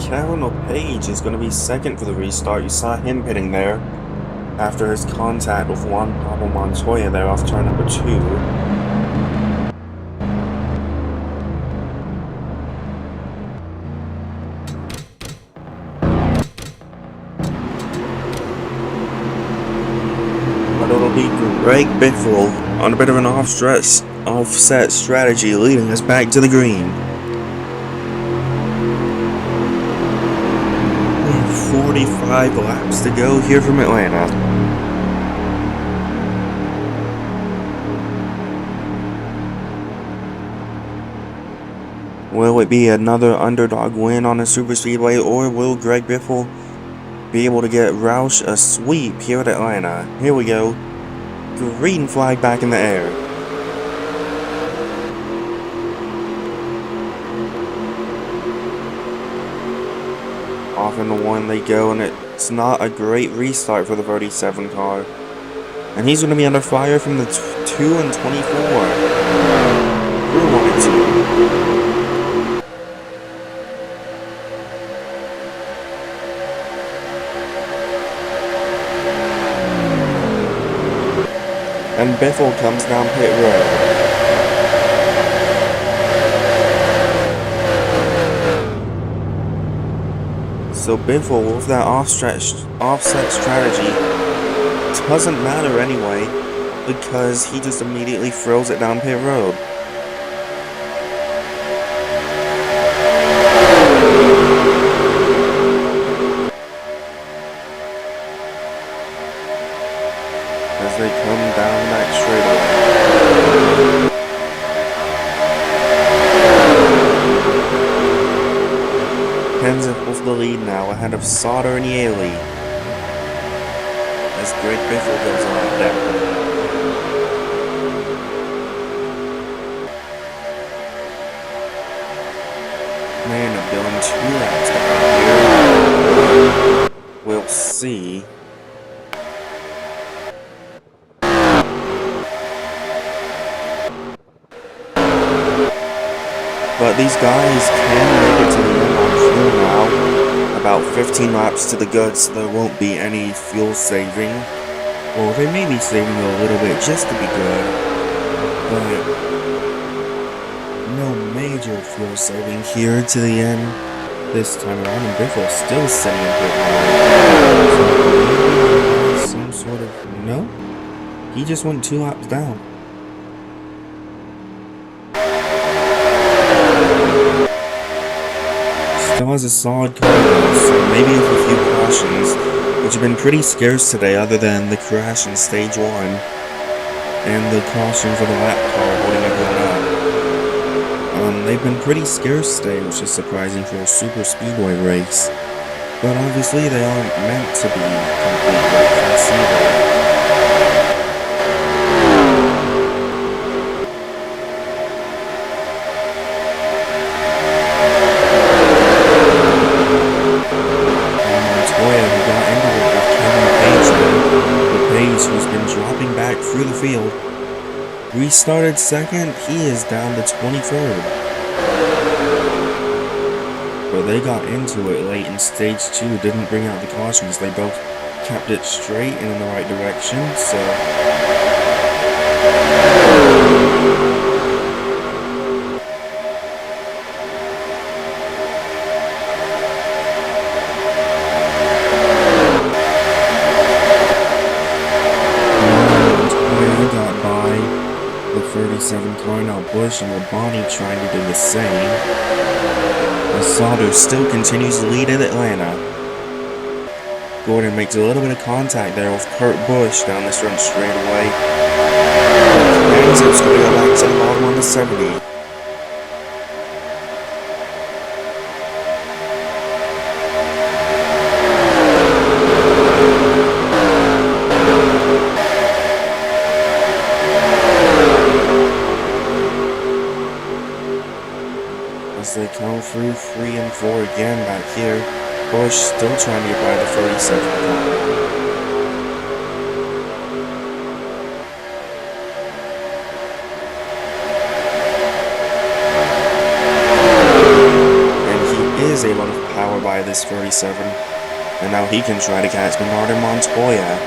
Kevin LePage is going to be second for the restart. You saw him pitting there after his contact with Juan Pablo Montoya there off turn number 2. But it'll be Greg Biffle on a bit of an offset strategy, leading us back to the green. 45 laps to go here from Atlanta. Will it be another underdog win on a super speedway, or will Greg Biffle be able to get Roush a sweep here at Atlanta? Here we go. Green flag back in the air. Off in the one they go, and it's not a great restart for the 37 car. And he's going to be under fire from the 2 and 24. Through 1 and 2. And Biffle comes down pit road. So Biffle, with that offset strategy, doesn't matter anyway, because he just immediately throws it down pit road. As they come down that straightaway. Kenseth with the lead now, ahead of Sauter and Yaley. As Greg Biffle goes on deck. Man, I'm doing 2 laps down here. We'll see. But these guys can make it to the end on fuel now. About 15 laps to the good, so there won't be any fuel saving. Well, they may be saving a little bit just to be good, but no major fuel saving here to the end this time around, and Biffle still sitting in pit lane. So maybe some sort of... No? He just went 2 laps down. Still has a solid car though, so maybe with a few cautions, which have been pretty scarce today other than the crash in stage 1 and the caution for the lap car holding everyone up. They've been pretty scarce today, which is surprising for a super speedway race, but obviously they aren't meant to be complete breakfasts either. Who's been dropping back through the field. Restarted second, he is down to 23rd. But they got into it late in stage 2, didn't bring out the cautions. They both kept it straight and in the right direction, so... the 37 car, now Bush and Labonte trying to do the same. As Sauter still continues to lead at Atlanta. Gordon makes a little bit of contact there with Kurt Busch down this front straightaway. Kenseth's going to go back to the bottom on the 70. As they come through 3 and 4 again back here, Busch still trying to get by the 37 car. And he is able to power by this 37, and now he can try to catch Bernard and Montoya.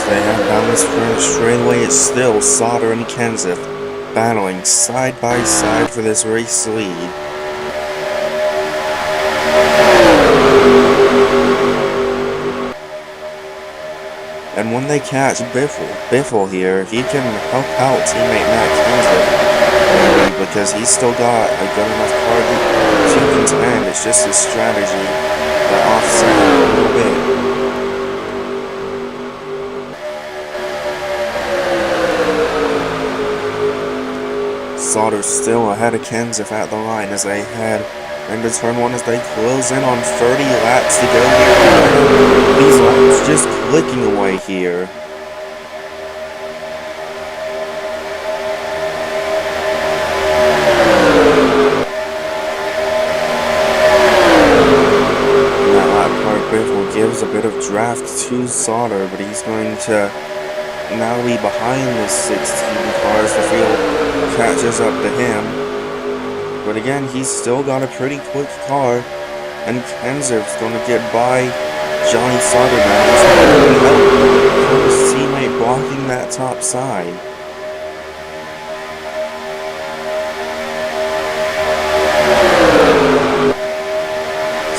They have down this front straightaway. It's still Sauter and Kenseth battling side by side for this race lead. And when they catch Biffle here, he can help out teammate Matt Kenseth because he's still got a good enough car to contend. It's just his strategy that offset him a little bit. Sauter still ahead of Kenseth at the line as they head into turn 1 as they close in on 30 laps to go here. These laps just clicking away here. And that lap car Biffle gives a bit of draft to Sauter, but he's going to now be behind the 16 cars. The field catches up to him, but again, he's still got a pretty quick car, and Kenseth's going to get by Johnny Sauter now. He's going to help his teammate blocking that top side.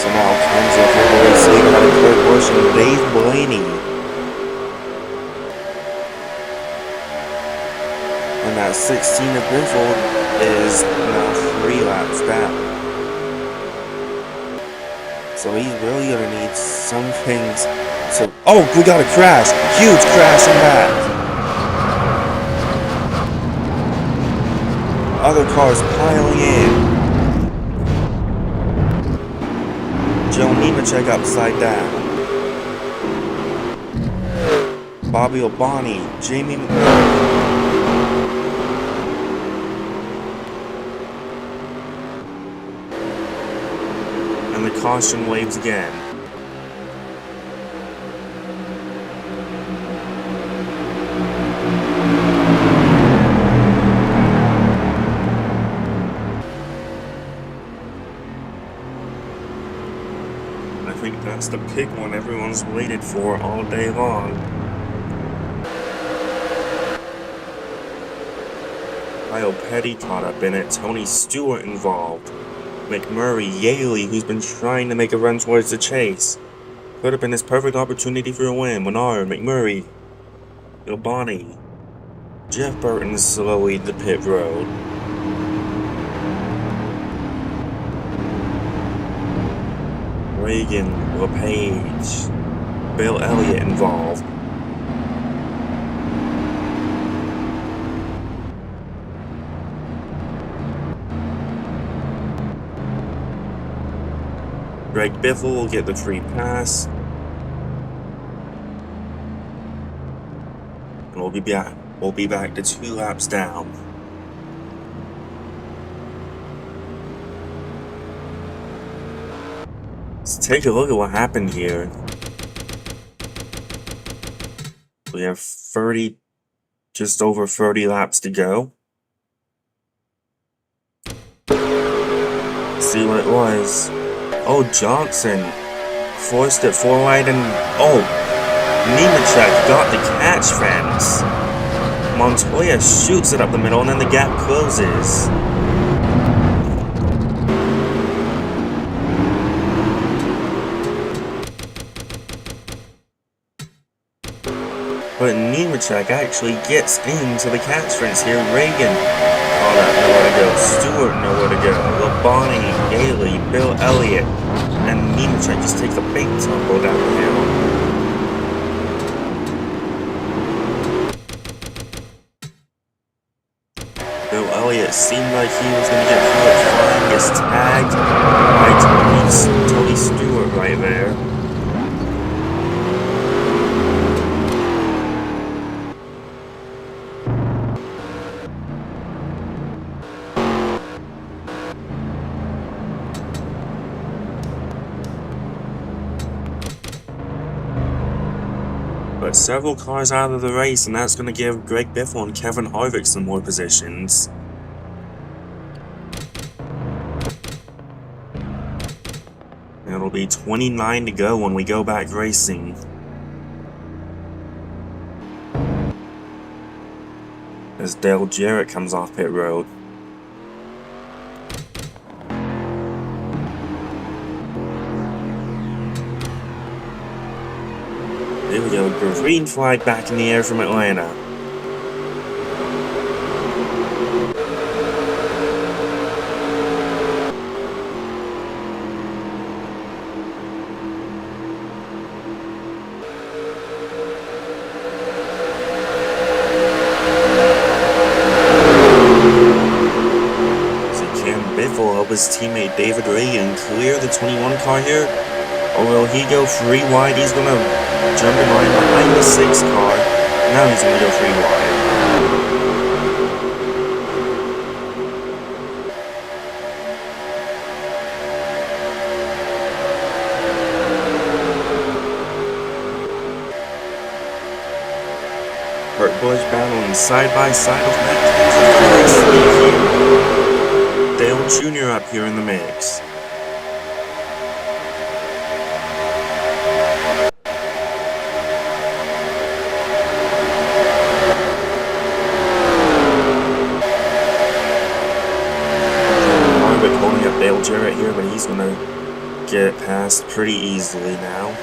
So now Kenseth will be racing out of Kurt Busch and Dave Blaney. And that 16 of Biffle is now 3 laps back. So he's really going to need some things to... Oh, we got a crash! Huge crash in back! Other cars piling in. Joe Nemechek upside down. Bobby Albani, Jamie McMurray. And the caution waves again. I think that's the big one everyone's waited for all day long. Kyle Petty caught up in it, Tony Stewart involved. McMurray, Yaley, who's been trying to make a run towards the chase. Could have been his perfect opportunity for a win. Menard, McMurray, Albani. Jeff Burton slowly the pit road. Reagan, LePage, Bill Elliott involved. Greg Biffle will get the free pass. And we'll be back to 2 laps down. Let's take a look at what happened here. We have just over 30 laps to go. Let's see what it was. Oh, Johnson forced it forward and Nemechek got the catch fence. Montoya shoots it up the middle and then the gap closes. But Nemechek actually gets into the catch fence here. Reagan, nowhere to go. Stewart, nowhere to go. Labonte, Yaley, Bill Elliott, and Nemechek just takes a big tumble down the hill. Bill Elliott seemed like he was going to get through it fine. Gets tagged by Tony Stewart right there. But several cars out of the race, and that's going to give Greg Biffle and Kevin Harvick some more positions. It'll be 29 to go when we go back racing. As Dale Jarrett comes off pit road. There we go, green flag back in the air from Atlanta. So can Biffle help his teammate David Reagan clear the 21 car here? Or will he go free wide? He's gonna jump in line behind the 6 car. Now he's gonna go free wide. Hurt Boys battling side by side with Matt Dale Jr. up here in the mix. Harvick holding up Dale Jarrett here, but he's gonna get past pretty easily now.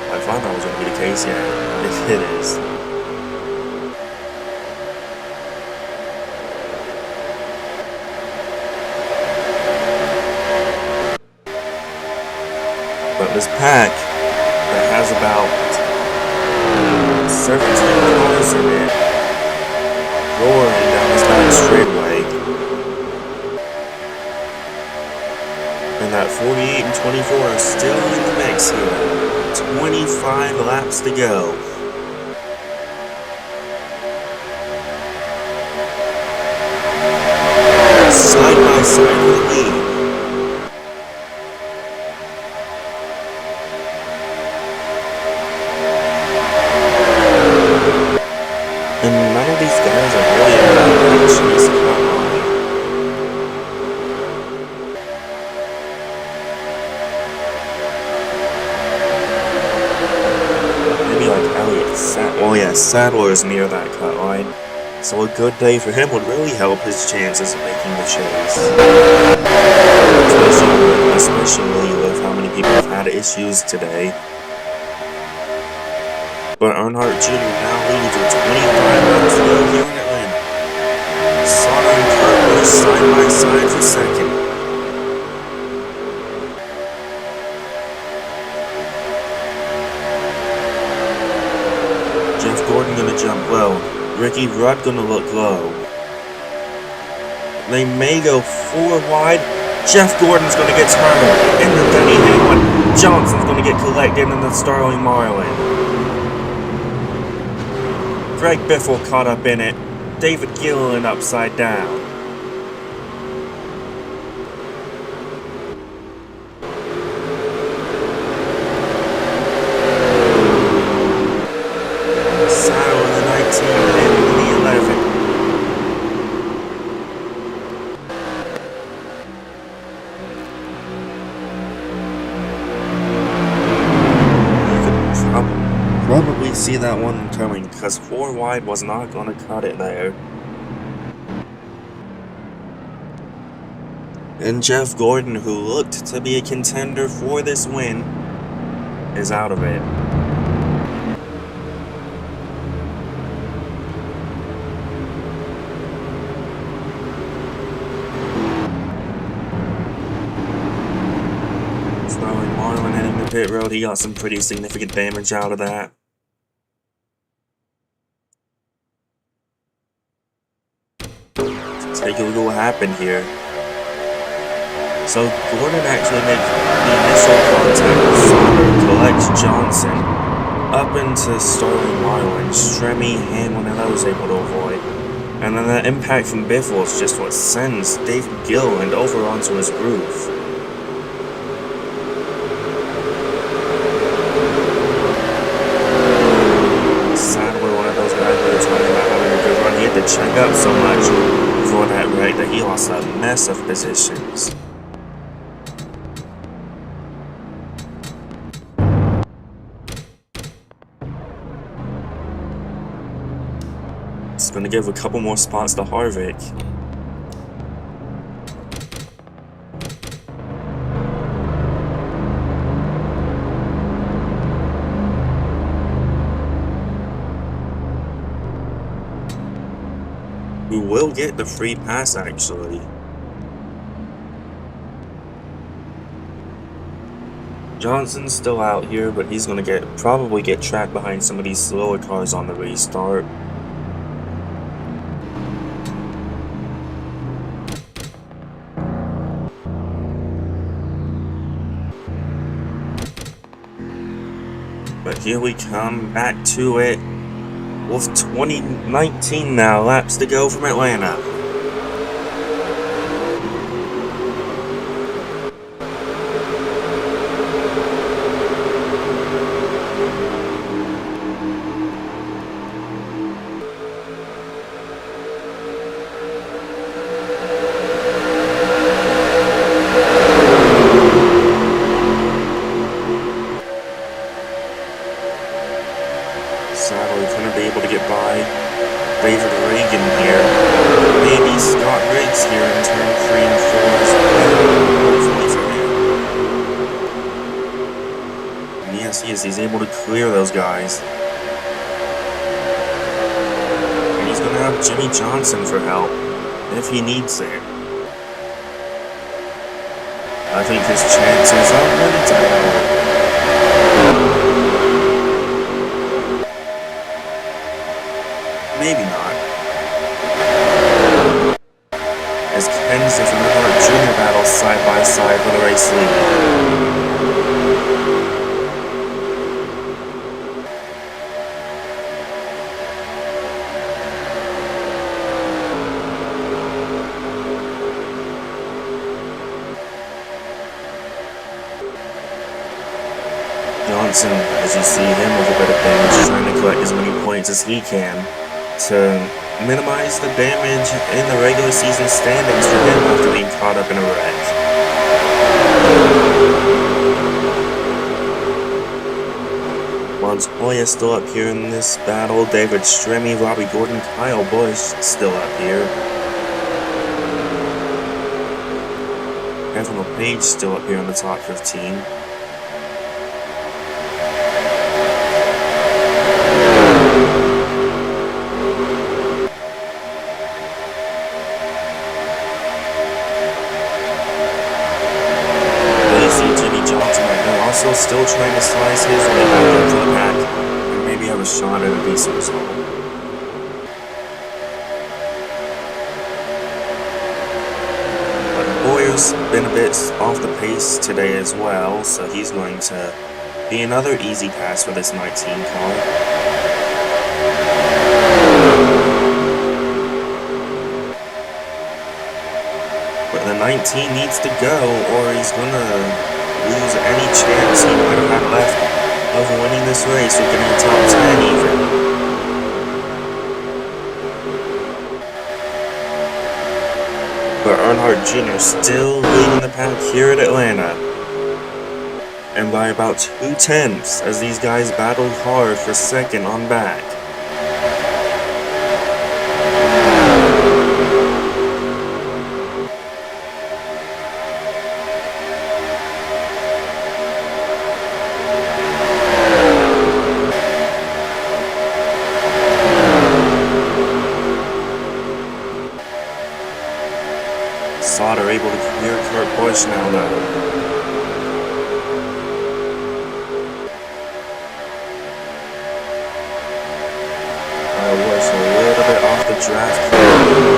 I thought that was going to be the case, yeah, it is. But this pack that has about 17 cars in it roaring down this back straightaway. And that 48 and 24 are still in the mix here. 25 laps to go. Side by side with the lead. And none of these guys are really about to chase the cut line. Well, yeah, Sadler is near that cut line, so a good day for him would really help his chances of making the chase. Especially with how many people have had issues today. But Earnhardt Jr. now leads with 25 laps to go here in Atlanta. Sauter and Kurt Busch side by side for second. Gordon gonna jump low. Ricky Rudd gonna look low. They may go 4 wide. Jeff Gordon's gonna get turned in the Denny Hamlin. Johnson's gonna get collected in the Sterling Marlin. Greg Biffle caught up in it. David Gilliland upside down. Probably see that one coming, because 4 wide was not going to cut it there. And Jeff Gordon, who looked to be a contender for this win, is out of it. Sterling Marlin hitting the pit road, he got some pretty significant damage out of that. Take a look at what happened here. So Gordon actually makes the initial contact with Sauter, collects Johnson up into Sterling Marlin, Stremme, Hamlin, and others able to avoid. And then that impact from Biffle is just what sends David Gilliland over onto his roof. Sadler, one of those guys we were talking about having a good run, he had to check up so much for that wreck that he lost a mess of positions. It's going to give a couple more spots to Harvick. We will get the free pass actually. Johnson's still out here, but he's going to probably get trapped behind some of these slower cars on the restart. But here we come back to it with 2019 now, laps to go from Atlanta. Sadly, couldn't be able to get by David Reagan here. Maybe Scott Riggs here in turn 3 and 4 as well. Hopefully for him. And yes, he's able to clear those guys. And he's going to have Jimmy Johnson for help if he needs it. I think his chances are really tight. Maybe not. As Kenseth and Earnhardt Jr. battle side by side for the race lead. Johnson, as you see him with a bit of damage, trying to collect as many points as he can to minimize the damage in the regular season standings for him after being caught up in a wreck. Montoya still up here in this battle. David Stremme, Robbie Gordon, Kyle Busch still up here. Evan LePage still up here in the top 15. Also still trying to slice his way back into the pack and maybe have a shot at a decent result. But Boyer's been a bit off the pace today as well, so he's going to be another easy pass for this 19 car. But the 19 needs to go, or he's gonna lose any chance he might have had left of winning this race or getting a top 10 even. But Earnhardt Jr. still leading the pack here at Atlanta. And by about 2/10 as these guys battled hard for second on back. Sauter able to clear Kurt Busch now though. Busch a little bit off the draft,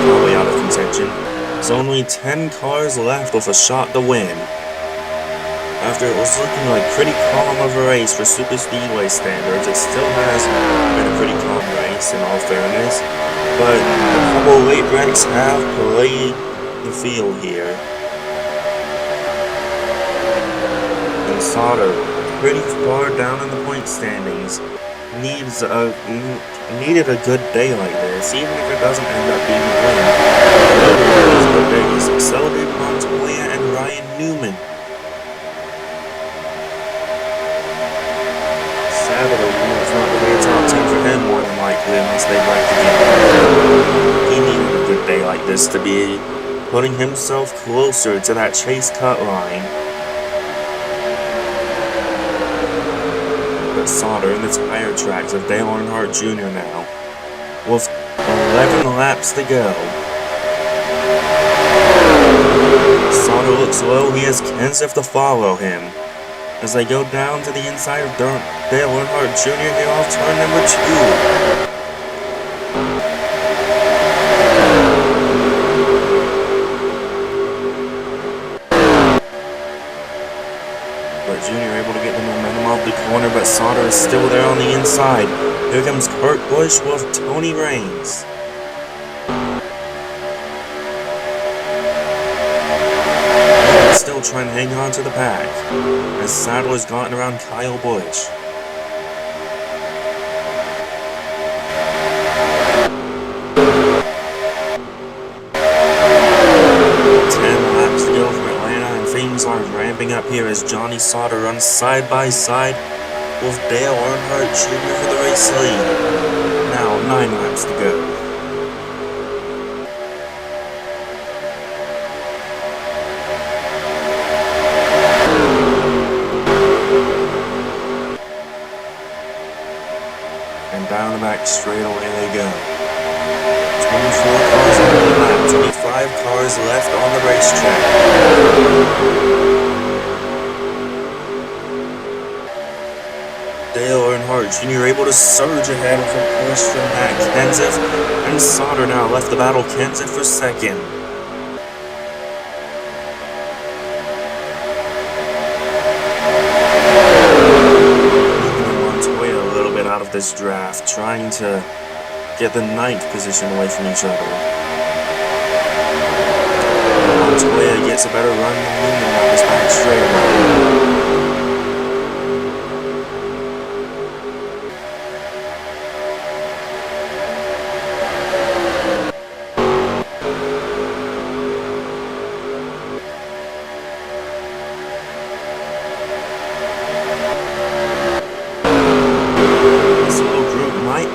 probably out of contention. There's only 10 cars left with a shot to win. After it was looking like pretty calm of a race for super speedway standards, it still has been a pretty calm race in all fairness. But a couple late wrecks have played the field here. And Sauter, pretty far down in the point standings, needed a good day like this, even if it doesn't end up being a win. These good days. So did Montoya and Ryan Newman. Sadly, it's not going to be a top 10 for him more than likely unless they break the game. He needed a good day like this to be putting himself closer to that chase cut line. But Sauter in the tire tracks of Dale Earnhardt Jr. now, with 11 laps to go. Sauter looks low, he has Kenseth to follow him. As they go down to the inside of Dale Earnhardt Jr. here off turn number 2. Jr. able to get the momentum off the corner, but Sauter is still there on the inside. Here comes Kurt Busch with Tony Raines. Still trying to hang on to the pack as Sadler's gotten around Kyle Busch. 10 laps to go for Atlanta, and things are ramping up here as Johnny Sauter runs side by side with Dale Earnhardt Jr. for the race lead. Now 9 laps to go. And down the back straightaway they go. 24 cars on the lap, 25 cars left on the racetrack. Dale Earnhardt Jr. able to surge ahead with a push from Matt Kenseth, and Sauter now left the battle. Kenseth for second. Montoya a little bit out of this draft, trying to get the 9th position away from each other. Montoya gets a better run than Newman on this back straightaway.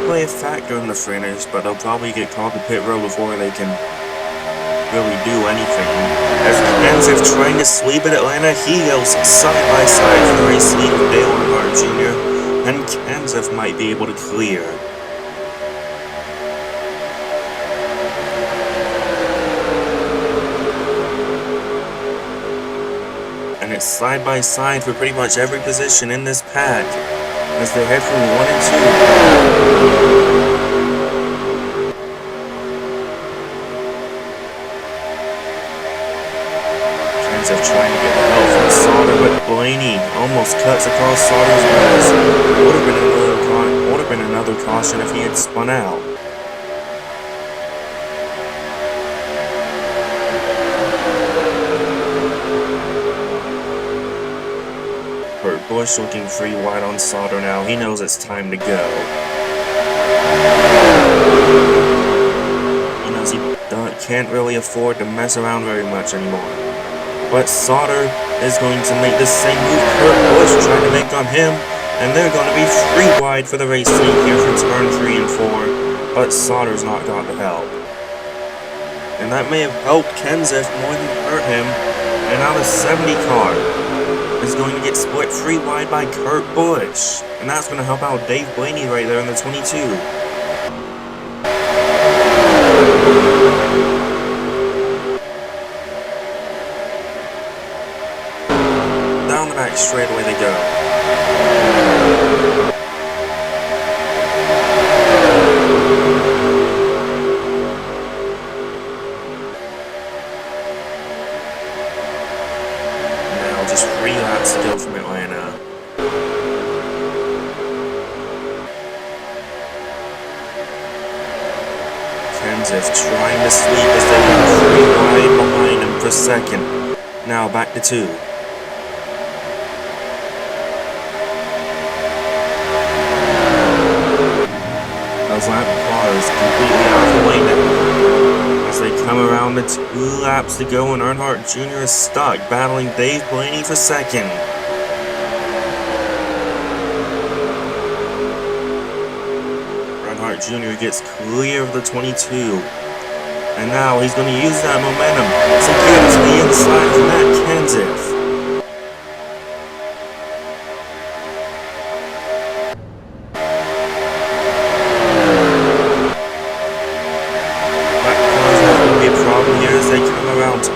Play a factor in the finish, but they'll probably get called to pit road before they can really do anything. As Kenseth trying to sweep at Atlanta, he goes side by side for the race lead with Dale Earnhardt Jr., and Kenseth might be able to clear. And it's side by side for pretty much every position in this pack as they head from 1 and 2. Kenseth trying to get the help from Sauter, but Blaney almost cuts across Sauter's wheels. Would have been another caution if he had spun out. Kurt Busch looking free wide on Sauter now. He knows it's time to go. He knows he can't really afford to mess around very much anymore. But Sauter is going to make the same move Kurt Busch trying to make on him, and they're going to be free wide for the race lead here from turn 3 and 4. But Sauter's not got the help. And that may have helped Kenseth more than hurt him. And now the 70 car is going to get split free wide by Kurt Busch, and that's going to help out Dave Blaney right there in the 22. Down the back straightaway they go. Just 3 laps to go from Atlanta. Kenseth trying to sweep as they go 3 wide behind him for second. Now back to 2. Those lap cars completely out of the way now. As they come around the 2 laps to go, and Earnhardt Jr. is stuck, battling Dave Blaney for second. Earnhardt Jr. gets clear of the 22. And now he's going to use that momentum to get to the inside of Matt Kenseth.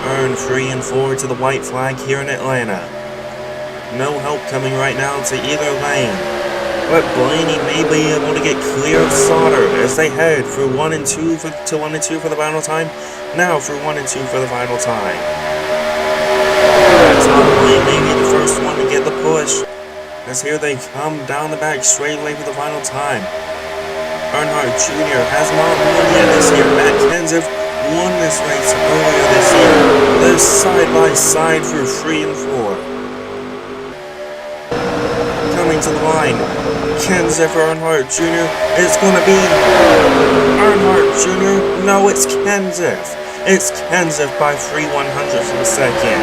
Turn 3 and 4 to the white flag here in Atlanta. No help coming right now to either lane, but Blaney may be able to get clear of Sauter as they head for 1 and 2 for the final time. Now for 1 and 2 for the final time. Top lane may be the first one to get the push, as here they come down the back straightaway for the final time. Earnhardt Jr. has not won yet this year. Matt Kenseth won this race earlier this year. They're side by side through 3 and 4. Coming to the line, Kenseth or Earnhardt Jr. It's gonna be Earnhardt Jr. No, it's Kenseth. It's Kenseth by 3/100ths of a second.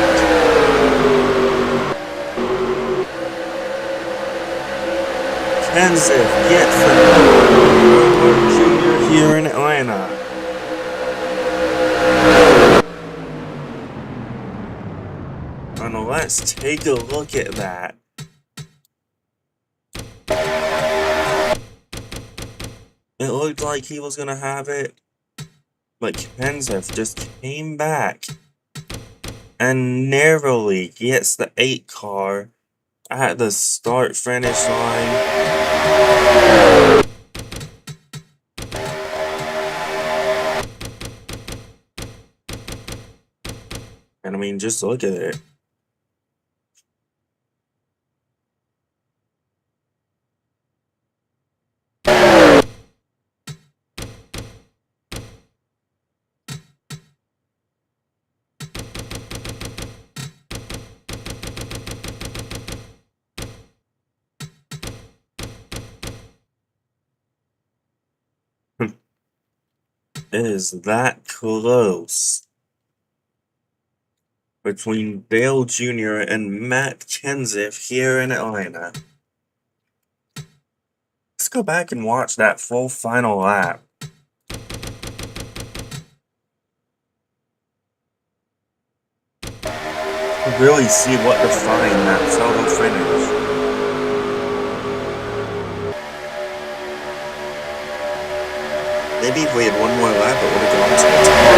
Kenseth gets the Earnhardt Jr. here in Atlanta. And let's take a look at that. It looked like he was gonna have it, but Kenseth just came back and narrowly gets the 8 car at the start-finish line. And I mean, just look at it. It is that close between Dale Jr. and Matt Kenseth here in Atlanta. Let's go back and watch that full final lap. Really see what defined that solo finish. Maybe if we had one more lap, it would have gone to the top.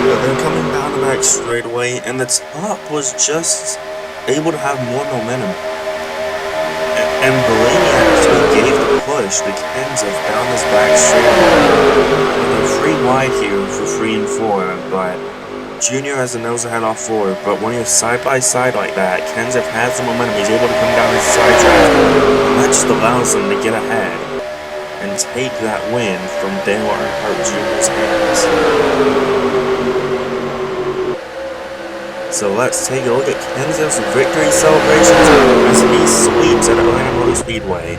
But they're coming down the back straightaway, and the top was just able to have more momentum. And Blaney actually gave the push to Kenseth down this back straightaway. They're 3 wide here for 3 and 4, but Junior has the nose ahead off forward. But when you're side by side like that, Kenseth has the momentum. He's able to come down his side track. That just allows him to get ahead and take that win from Dale Earnhardt Jr.'s hands. So let's take a look at Kenseth's victory celebrations as he sweeps at Atlanta Motor Speedway.